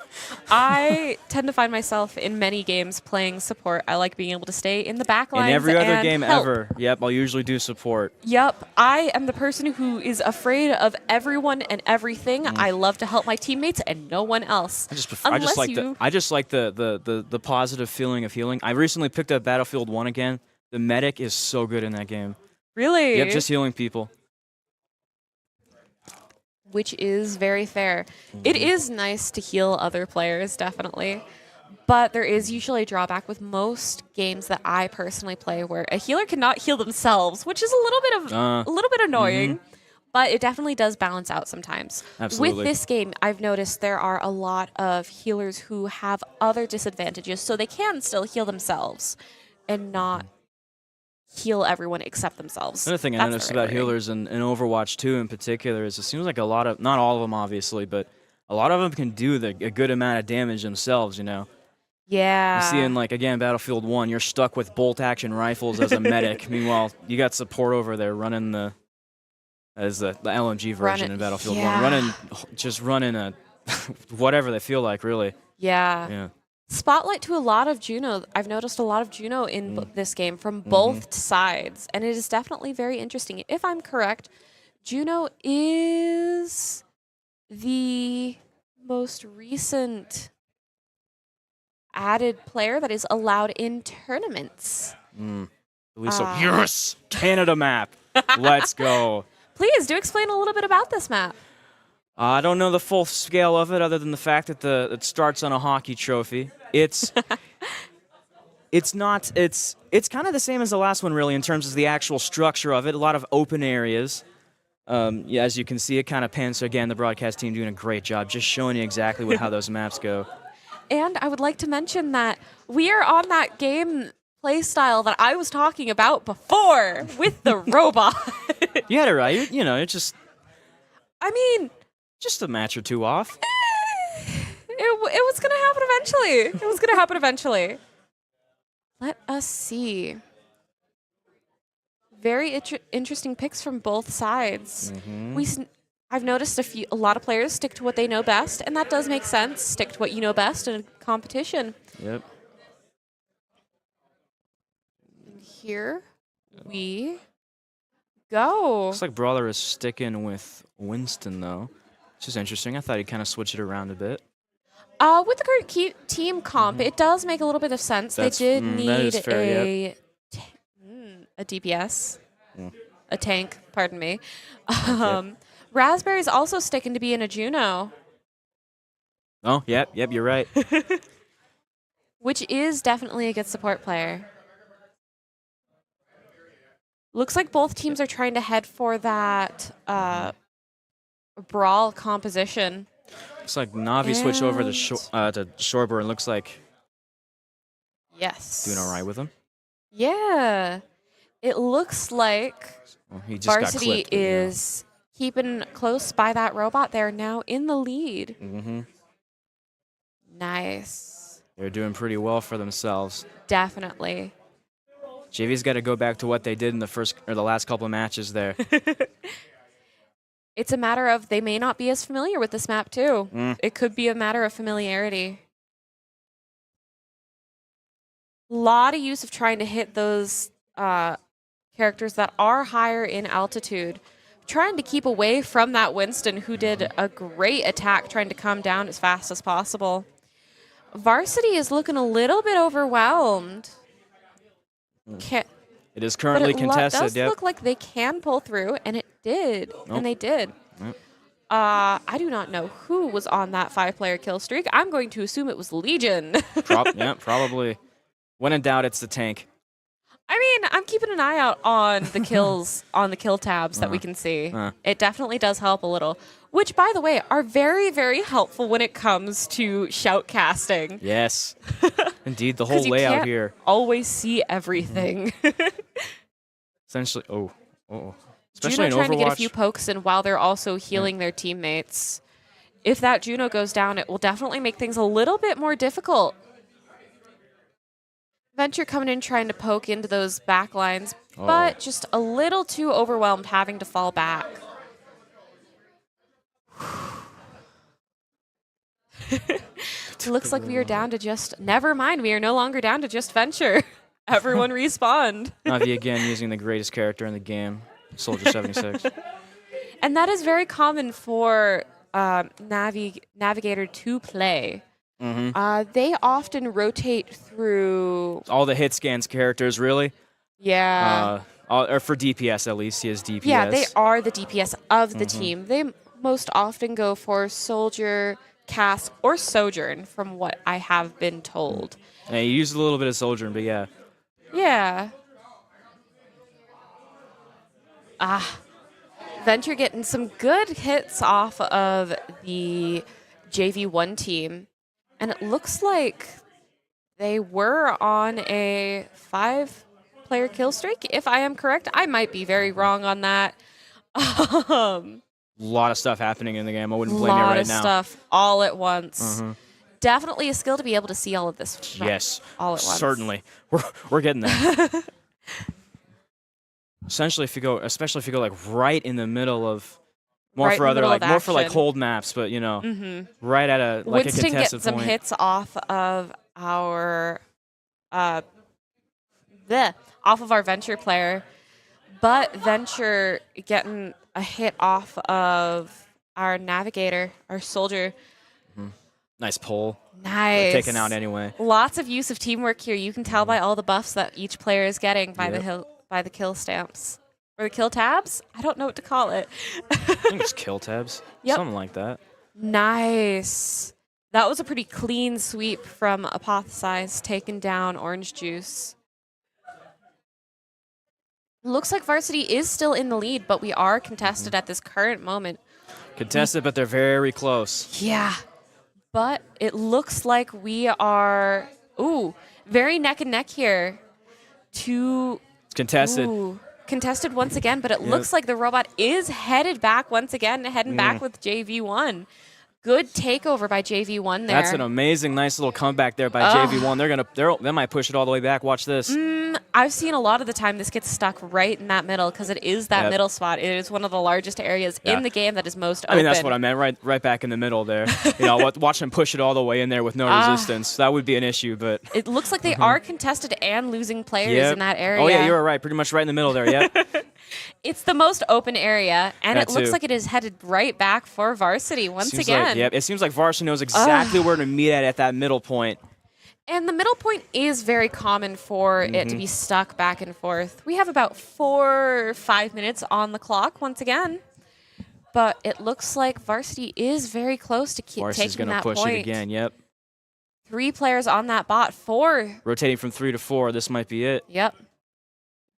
I tend to find myself in many games playing support. I like being able to stay in the back lines. In every other game help. ever, yep, I'll usually do support. Yep, I am the person who is afraid of everyone and everything. I love to help my teammates and no one else. I just like the positive feeling of healing. I recently picked up Battlefield 1 again. The medic is so good in that game. Really? Yep, just healing people. Which is very fair. It is nice to heal other players, definitely. But there is usually a drawback with most games that I personally play where a healer cannot heal themselves, which is a little bit annoying. But it definitely does balance out sometimes. Absolutely. With this game, I've noticed there are a lot of healers who have other disadvantages, so they can still heal themselves and not heal everyone except themselves. Another thing I noticed about healers in Overwatch 2 in particular is it seems like a lot of, not all of them obviously, but a lot of them can do a good amount of damage themselves, you know? Yeah. You see in, like, again, Battlefield 1, you're stuck with bolt-action rifles as a medic. Meanwhile, you got support over there running the LMG version in Battlefield 1. Running a whatever they feel like, really. Yeah. Spotlight to a lot of Juno. I've noticed a lot of Juno in this game from both sides, and it is definitely very interesting. If I'm correct, Juno is the most recent added player that is allowed in tournaments. Yes! Canada map. Let's go. Please, do explain a little bit about this map. I don't know the full scale of it other than the fact that it starts on a hockey trophy. It's It's not. It's kind of the same as the last one, really, in terms of the actual structure of it. A lot of open areas. Yeah, as you can see, it kind of pans. So again, the broadcast team doing a great job, just showing you exactly how those maps go. And I would like to mention that we are on that game play style that I was talking about before with the robot. You had it right. You know, it's just I mean, just a match or two off. it was going to happen eventually. It was going to happen eventually. Let us see. Very interesting picks from both sides. I've noticed a lot of players stick to what they know best, and that does make sense. Stick to what you know best in a competition. Yep. And here we go. Looks like Brawler is sticking with Winston, though, which is interesting. I thought he'd kind of switch it around a bit. With the current team comp, it does make a little bit of sense. They did need fair, a DPS, a tank, pardon me. Raspberry's also sticking to being a Juno. Oh, yep, you're right. Which is definitely a good support player. Looks like both teams are trying to head for that brawl composition. Looks like Navi switched over to Shorebird. Looks like yes, doing all right with him. Yeah, it looks like he just Varsity got clipped, is keeping close by that robot. They're now in the lead. Nice. They're doing pretty well for themselves. Definitely. JV's got to go back to what they did in the last couple of matches there. It's a matter of they may not be as familiar with this map too. It could be a matter of familiarity. A lot of use of trying to hit those characters that are higher in altitude. Trying to keep away from that Winston, who did a great attack trying to come down as fast as possible. Varsity is looking a little bit overwhelmed. It is currently contested. It does look like they can pull through, and it did. And they did. I do not know who was on that 5-player kill streak. I'm going to assume it was Legion. Probably. When in doubt, it's the tank. I mean, I'm keeping an eye out on the kills, on the kill tabs that we can see. It definitely does help a little. Which, by the way, are very, very helpful when it comes to shoutcasting. Yes. Indeed, the whole layout here. Always see everything. Essentially, Juno especially in trying Overwatch. to get a few pokes in while they're also healing their teammates. If that Juno goes down, it will definitely make things a little bit more difficult. Venture coming in trying to poke into those back lines, but just a little too overwhelmed having to fall back. Looks like we are down to just... Never mind, we are no longer down to just Venture. Everyone respawned. Navi again using the greatest character in the game, Soldier 76. And that is very common for Navigator to play. They often rotate through... All the hit scans characters, really? Yeah. Or for DPS, at least. He has DPS. Yeah, they are the DPS of the team. They most often go for Soldier, Cass, or Sojourn, from what I have been told. Yeah, you use a little bit of Sojourn, but yeah. Yeah. Venture getting some good hits off of the JV1 team. And it looks like they were on a 5-player kill streak, if I am correct. I might be very wrong on that. A lot of stuff happening in the game. I wouldn't blame you right now. A lot of stuff all at once. Definitely a skill to be able to see all of this. Yes, all at once. Certainly. We're getting there. Essentially, especially if you go like right in the middle of more for like hold maps, but you know, right at a like Winston a contested gets some point. hits off of our off of our Venture player, but Venture getting a hit off of our Navigator, our Soldier. Nice pull. Nice. Taken out anyway. Lots of use of teamwork here. You can tell by all the buffs that each player is getting by the kill stamps. Or the kill tabs? I don't know what to call it. I think it's kill tabs. Something like that. Nice. That was a pretty clean sweep from Apothesize, taking down Orange Juice. Looks like Varsity is still in the lead, but we are contested at this current moment. Contested, but they're very close. Yeah. But it looks like we are, very neck and neck here. It's contested. Contested once again, but it looks like the robot is headed back once again, heading back with JV1. Good takeover by JV1 there. That's an amazing, nice little comeback there by JV1. They might push it all the way back. Watch this. I've seen a lot of the time this gets stuck right in that middle because it is that middle spot. It is one of the largest areas in the game that is most open. I mean, that's what I meant, right back in the middle there. Watch them push it all the way in there with no resistance. That would be an issue, but it looks like they are contested and losing players in that area. Oh yeah, you were right. Pretty much right in the middle there. Yep. It's the most open area, and That it looks too. like it is headed right back for Varsity once again. It seems like Varsity knows exactly where to meet at that middle point. And the middle point is very common for it to be stuck back and forth. We have about 4 or 5 minutes on the clock once again. But it looks like Varsity is very close to taking that point. Varsity's going to push it again, yep. 3 players on that bot, 4. Rotating from 3 to 4, this might be it. Yep.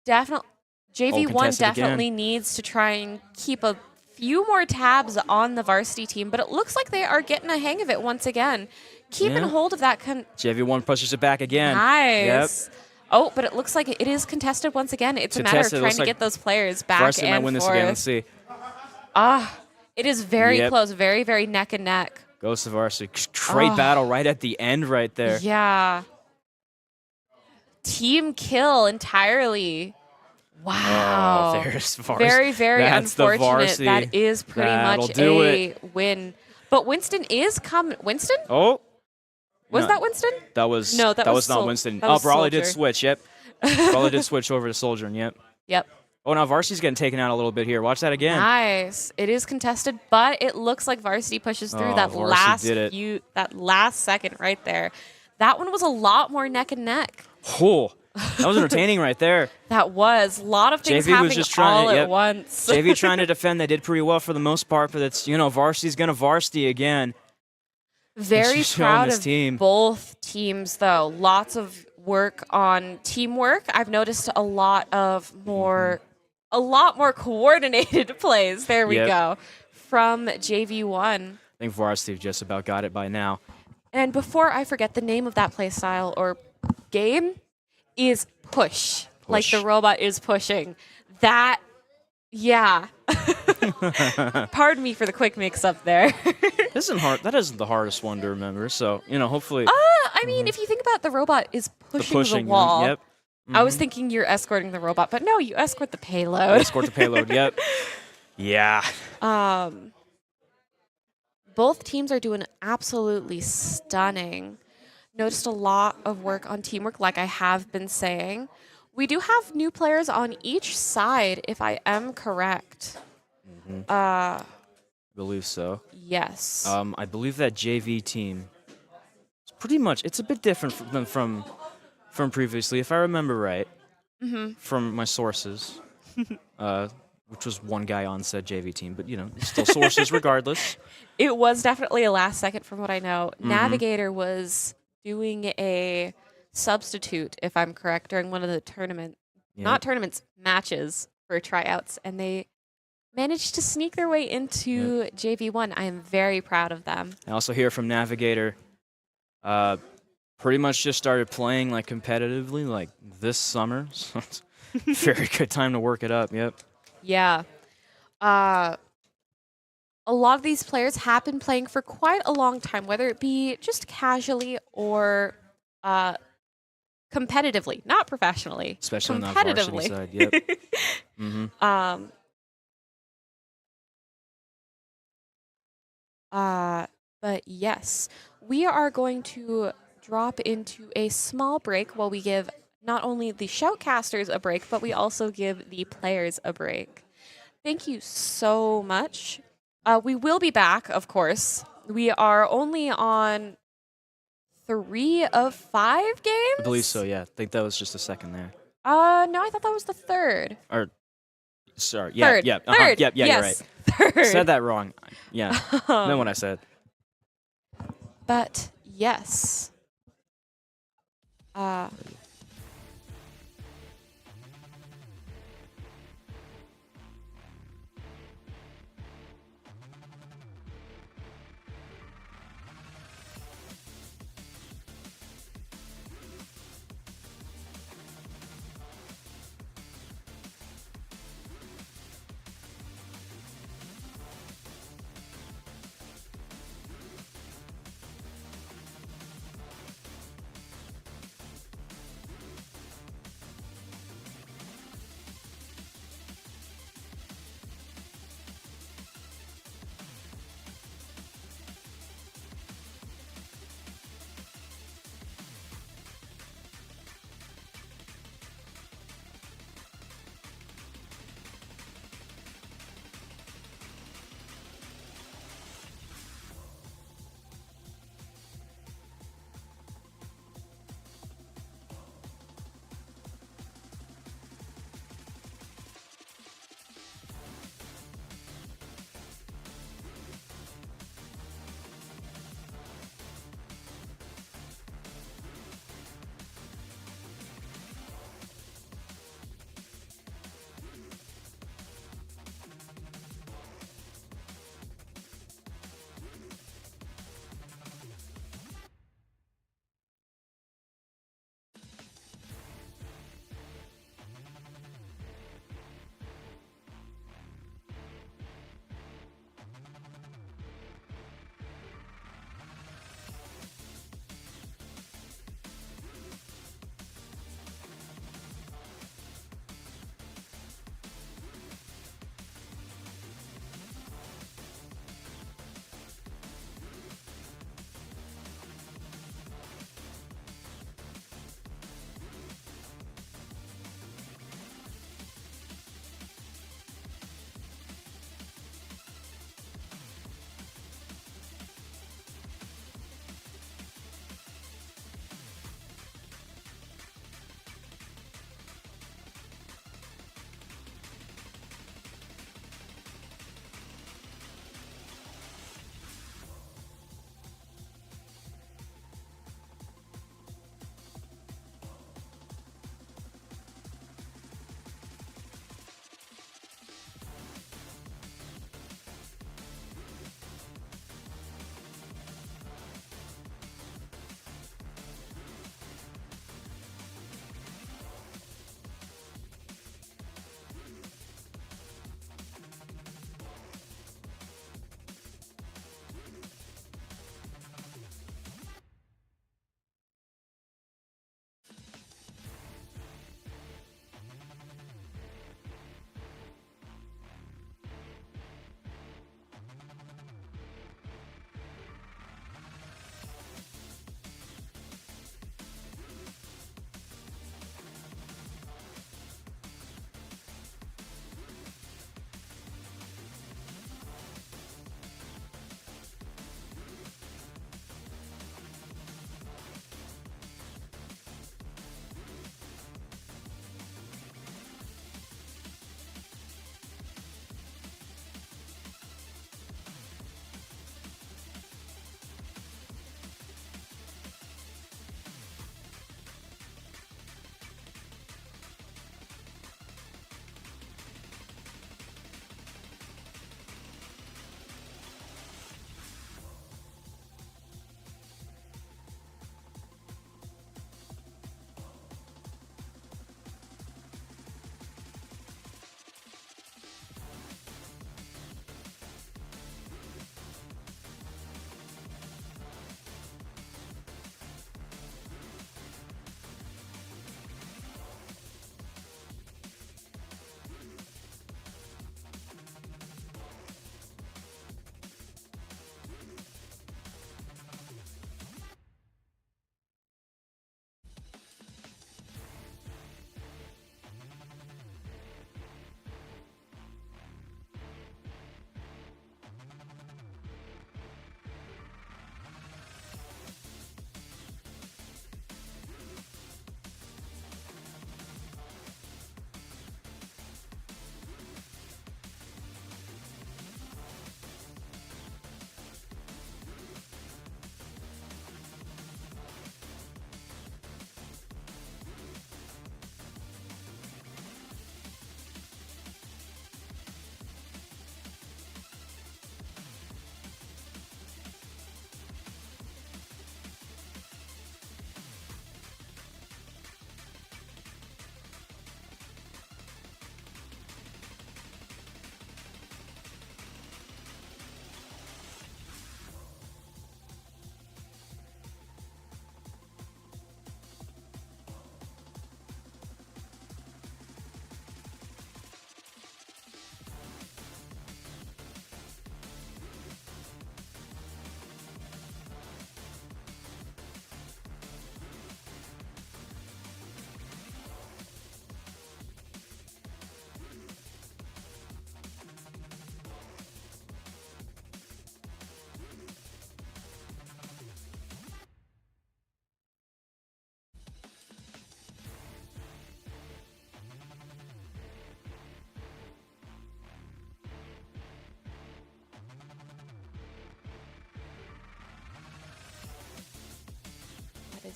Definitely. JV1 contested definitely again. needs to try and keep a few more tabs on the Varsity team, but it looks like they are getting a hang of it once again. Keeping hold of that. JV1 pushes it back again. Nice. Yep. Oh, but it looks like it is contested once again. It's a matter of trying to get those players back Varsity and might win this forth. again. Let's see. It is very close, very, very neck and neck. Goes to Varsity. Great battle right at the end right there. Yeah. Team kill entirely. Wow. Oh, there's Varsity. Very, very That's the unfortunate. Varsity. That is pretty much do a win. But Winston is coming. Winston? Oh. Was No. that Winston? That was No, that was not Sol- Winston. that was Brawley did Soldier. switch, yep. Brawley did switch over to Soldier, yep. Yep. Oh, now Varsity's getting taken out a little bit here. Watch that again. Nice. It is contested, but it looks like Varsity pushes through that Varsity that last second right there. That one was a lot more neck and neck. Oh, that was entertaining right there. That was a lot of things JV was happening just trying all to- at once. JV trying to defend. They did pretty well for the most part, but it's, Varsity's going to Varsity again. Very It's showing proud this of team. both teams, though. Lots of work on teamwork. I've noticed a lot more coordinated plays. There we Yep. go. From JV1. I think Varsity just about got it by now. And before I forget, the name of that play style or game is push. Like the robot is pushing. That, yeah. Pardon me for the quick mix-up there. This isn't hard. That isn't the hardest one to remember. So, hopefully I mean, if you think about it, the robot is pushing the you know, wall. Yep. I was thinking you're escorting the robot, but no, you escort the payload. Escort the payload. Yep. Yeah. Both teams are doing absolutely stunning. Noticed a lot of work on teamwork, like I have been saying. We do have new players on each side, if I am correct. I believe so. Yes. I believe that JV team is pretty much, it's a bit different than from previously, if I remember right, from my sources, which was one guy on said JV team, but it's still sources regardless. It was definitely a last second from what I know. Navigator was doing a substitute, if I'm correct, during one of the not tournaments, matches for tryouts, and they managed to sneak their way into JV1. I am very proud of them. I also hear from Navigator, pretty much just started playing like competitively like this summer. So it's a very good time to work it up. Yep. Yeah. A lot of these players have been playing for quite a long time, whether it be just casually or competitively, not professionally. Especially on that competitively. Varsity side. Yep. But yes, we are going to drop into a small break while we give not only the shoutcasters a break, but we also give the players a break. Thank you so much. We will be back, of course. We are only on 3 of 5 games? I believe so, yeah. I think that was just a second there. No, I thought that was the 3rd. Or, sorry. Yeah, Third. yeah. Third. Yep, yeah, yes. you're right. 3rd. Said that wrong. Yeah. Then what I said. But yes. Uh,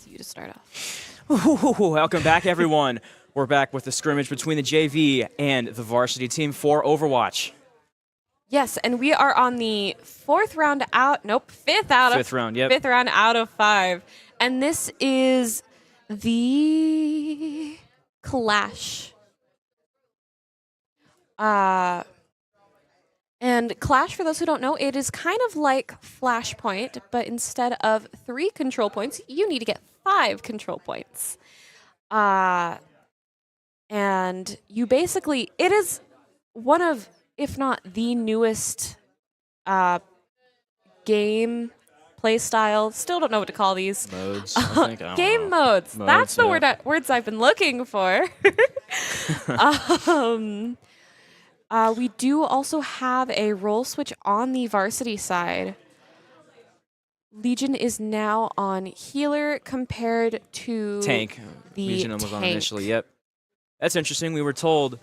It's you to start off. Welcome back, everyone. We're back with the scrimmage between the JV and the varsity team for Overwatch. Yes, and we are on the fifth round out of 5. And this is the Clash. And Clash, for those who don't know, it is kind of like Flashpoint, but instead of 3 control points, you need to get 5 control points. And you basically, it is one of, if not the newest game play style. Still don't know what to call these. Modes, I think. I don't Game know. modes. That's the words I've been looking for. We do also have a role switch on the varsity side. Legion is now on healer compared to Tank. The Legion was tank. on initially, yep. That's interesting. We were told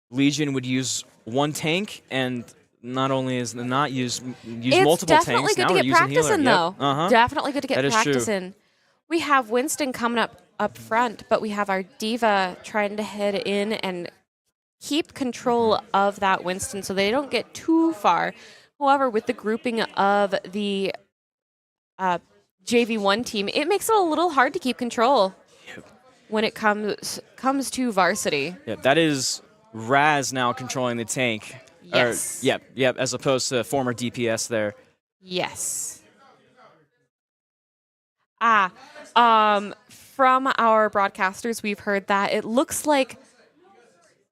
Legion would use 1 tank and not only is not use multiple tanks. Definitely good now to we're get using practice healer. in, Yep. though. Definitely good to get That is practice true. in. We have Winston coming up front, but we have our Diva trying to head in and keep control of that Winston so they don't get too far. However, with the grouping of the JV1 team, it makes it a little hard to keep control when it comes to varsity. Yep, that is Raz now controlling the tank. Yes. Yep, as opposed to former DPS there. Yes. From our broadcasters, we've heard that it looks like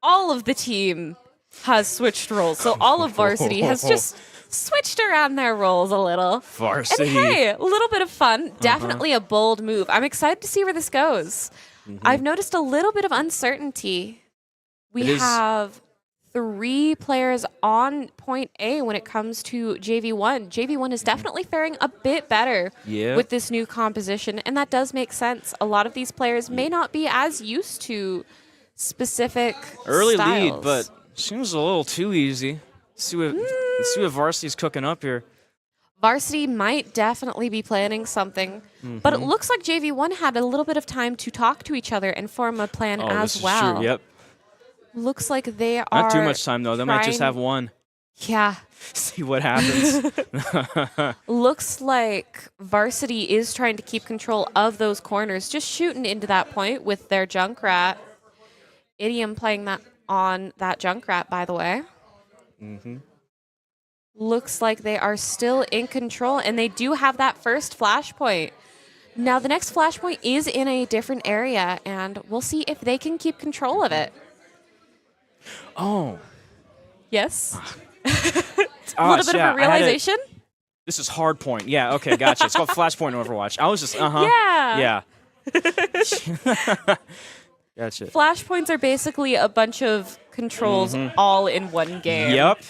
all of the team has switched roles. So all of varsity has just switched around their roles a little. Varsity. And hey, a little bit of fun. Definitely a bold move. I'm excited to see where this goes. I've noticed a little bit of uncertainty. We have 3 players on point A when it comes to JV1. JV1 is definitely faring a bit better with this new composition, and that does make sense. A lot of these players may not be as used to specific early styles. lead, but seems a little too easy. Let's see what Varsity's cooking up here. Varsity might definitely be planning something, but it looks like JV1 had a little bit of time to talk to each other and form a plan as this well. Is true. Yep. Looks like they are Not too much time though. They might just have trying- one. Yeah. See what happens. Looks like Varsity is trying to keep control of those corners, just shooting into that point with their Junkrat. Idiom playing that on that Junkrat, by the way. Looks like they are still in control, and they do have that first flashpoint. Now, the next flashpoint is in a different area, and we'll see if they can keep control of it. Oh. Yes? A little bit of a realization? This is hard point. Yeah, okay, gotcha. It's called Flashpoint in Overwatch. I was just, Yeah. Yeah. Gotcha. Flashpoints are basically a bunch of controls all in one game. Yep.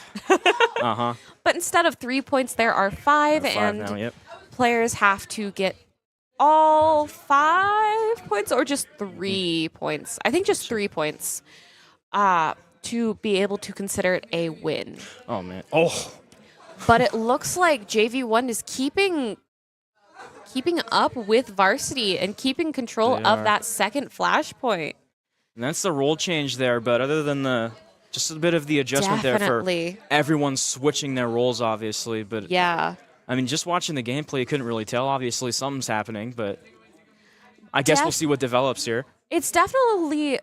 But instead of 3 points, there are 5, and now, yep. players have to get all 5 points or just 3 points. I think just 3 points to be able to consider it a win. Oh, man. Oh. But it looks like JV1 is keeping up with Varsity and keeping control of that second flashpoint. And that's the role change there, but other than just a bit of the adjustment Definitely. there for everyone switching their roles, obviously. But Yeah. I mean, just watching the gameplay, you couldn't really tell. Obviously, something's happening, but I guess we'll see what develops here. It's definitely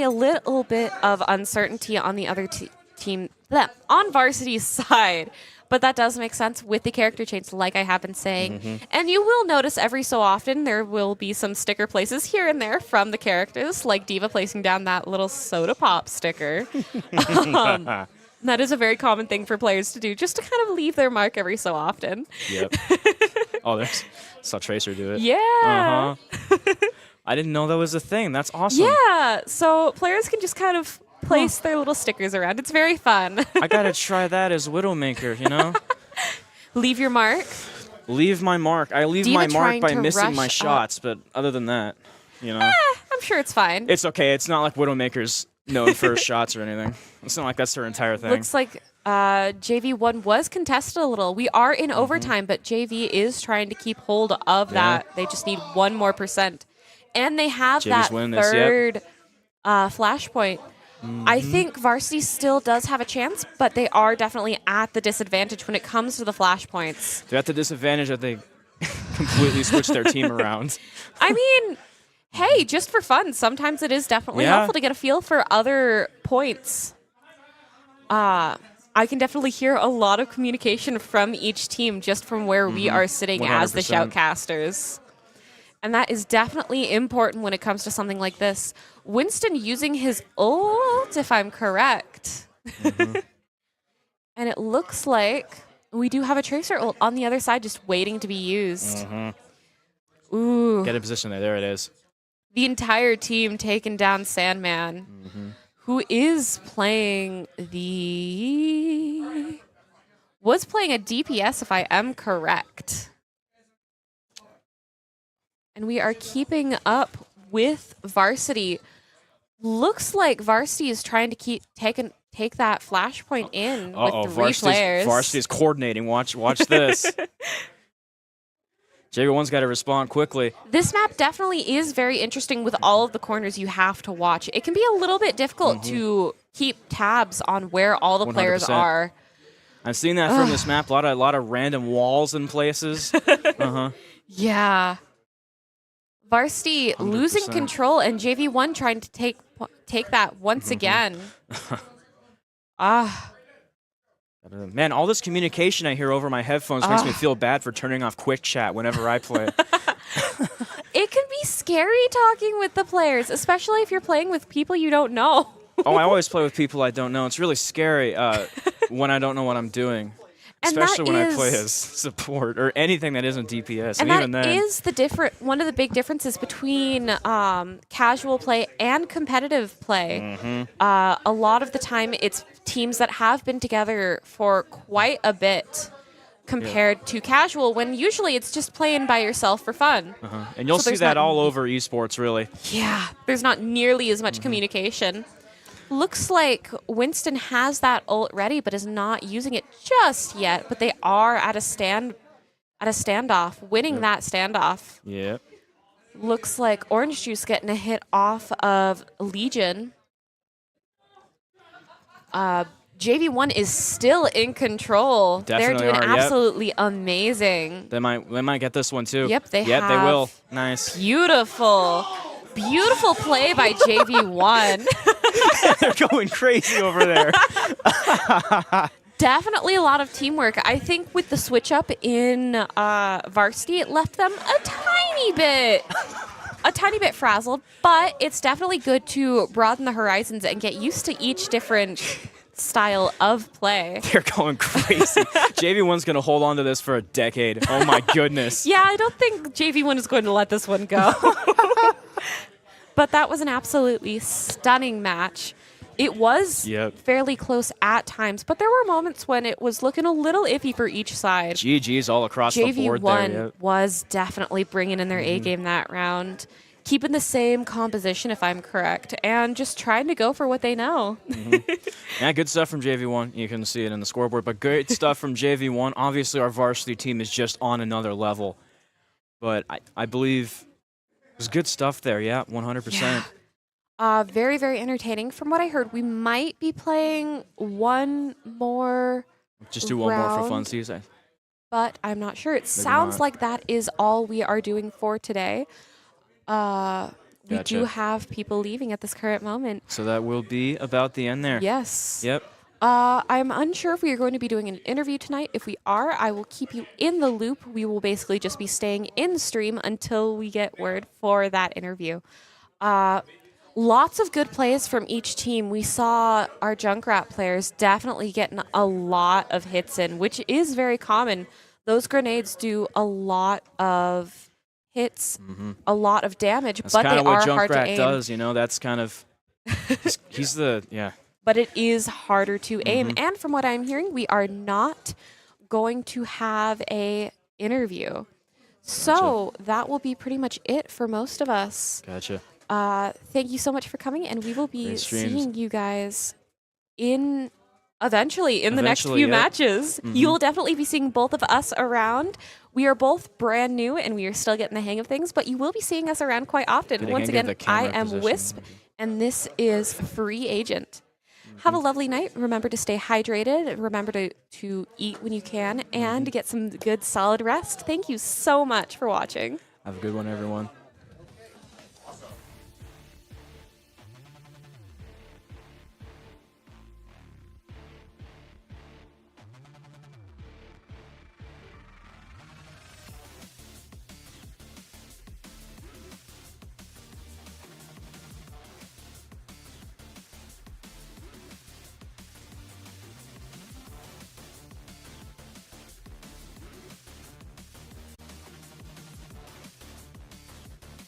a little bit of uncertainty on the other team, on Varsity's side. But that does make sense with the character change, like I have been saying. And you will notice every so often there will be some sticker places here and there from the characters, like Diva placing down that little soda pop sticker. That is a very common thing for players to do, just to kind of leave their mark every so often. Yep. Oh, saw Tracer do it. Yeah. I didn't know that was a thing. That's awesome. Yeah. So players can just kind of place their little stickers around. It's very fun. I gotta try that as Widowmaker, you know? Leave your mark. Leave my mark. I leave Diva my mark trying by to missing my rush shots, but other than that, you know. I'm sure it's fine. It's okay. It's not like Widowmaker's known for her shots or anything. It's not like that's her entire thing. Looks like JV1 was contested a little. We are in overtime, but JV is trying to keep hold of that. They just need 1 more %. And they have JV's that winning this, third flashpoint. I think Varsity still does have a chance, but they are definitely at the disadvantage when it comes to the flashpoints. They're at the disadvantage that they completely switched their team around. I mean, hey, just for fun, sometimes it is definitely helpful to get a feel for other points. I can definitely hear a lot of communication from each team just from where we are sitting 100%. as the shoutcasters. And that is definitely important when it comes to something like this. Winston using his ult, if I'm correct. And it looks like we do have a Tracer ult on the other side just waiting to be used. Ooh. Get in position there. There it is. The entire team taking down Sandman, who is playing was playing a DPS, if I am correct. And we are keeping up with Varsity. Looks like Varsity is trying to take that flashpoint in with 3 players. Varsity's coordinating. Watch this. JV1's got to respond quickly. This map definitely is very interesting with all of the corners you have to watch. It can be a little bit difficult to keep tabs on where all the players 100%. are. I've seen that from this map. A lot of random walls in places. Yeah. Varsity 100%. losing control and JV1 trying to take that once again. Man, all this communication I hear over my headphones makes me feel bad for turning off quick chat whenever I play. It can be scary talking with the players, especially if you're playing with people you don't know. I always play with people I don't know. It's really scary when I don't know what I'm doing. And especially when I play as support or anything that isn't DPS. And even that then. is one of the big differences between casual play and competitive play. A lot of the time, it's teams that have been together for quite a bit compared to casual, when usually it's just playing by yourself for fun. And you'll see that all over esports, really. Yeah, there's not nearly as much communication. Looks like Winston has that ult ready, but is not using it just yet. But they are at a standoff, winning that standoff. Yep. Looks like Orange Juice getting a hit off of Legion. JV1 is still in control. Definitely They're doing are, absolutely amazing. They might get this one too. Yep, they Yep, have. they will. Nice. Beautiful play by JV1. They're going crazy over there. Definitely a lot of teamwork. I think with the switch up in Varsity, it left them a tiny bit frazzled, but it's definitely good to broaden the horizons and get used to each different style of play. They're going crazy. JV1's going to hold on to this for a decade. Oh my goodness. Yeah, I don't think JV1 is going to let this one go. But that was an absolutely stunning match. It was fairly close at times, but there were moments when it was looking a little iffy for each side. GG's all across the board there. JV1 was definitely bringing in their A-game that round, keeping the same composition, if I'm correct, and just trying to go for what they know. Yeah, good stuff from JV1. You can see it in the scoreboard, but great stuff from JV1. Obviously, our varsity team is just on another level, but I believe it was good stuff there. Yeah, 100%. Yeah. Very, very entertaining. From what I heard, we might be playing one more Just do one more for funsies. But I'm not sure. It sounds like that is all we are doing for today. We do have people leaving at this current moment. So that will be about the end there. Yes. Yep. I'm unsure if we are going to be doing an interview tonight. If we are, I will keep you in the loop. We will basically just be staying in stream until we get word for that interview. Lots of good plays from each team. We saw our Junkrat players definitely getting a lot of hits in, which is very common. Those grenades do a lot of hits, a lot of damage, That's but they kind of what are hard to Junkrat aim. does, you know. That's kind of he's the But it is harder to aim. And from what I'm hearing, we are not going to have a interview. So that will be pretty much it for most of us. Gotcha. Thank you so much for coming, and we will be seeing you guys in Eventually, in the next Eventually, few yep. matches, you'll definitely be seeing both of us around. We are both brand new and we are still getting the hang of things, but you will be seeing us around quite often. Getting Once hang of again, the I camera am position. Wisp, and this is Free Agent. Have a lovely night. Remember to stay hydrated. Remember to eat when you can and get some good solid rest. Thank you so much for watching. Have a good one, everyone.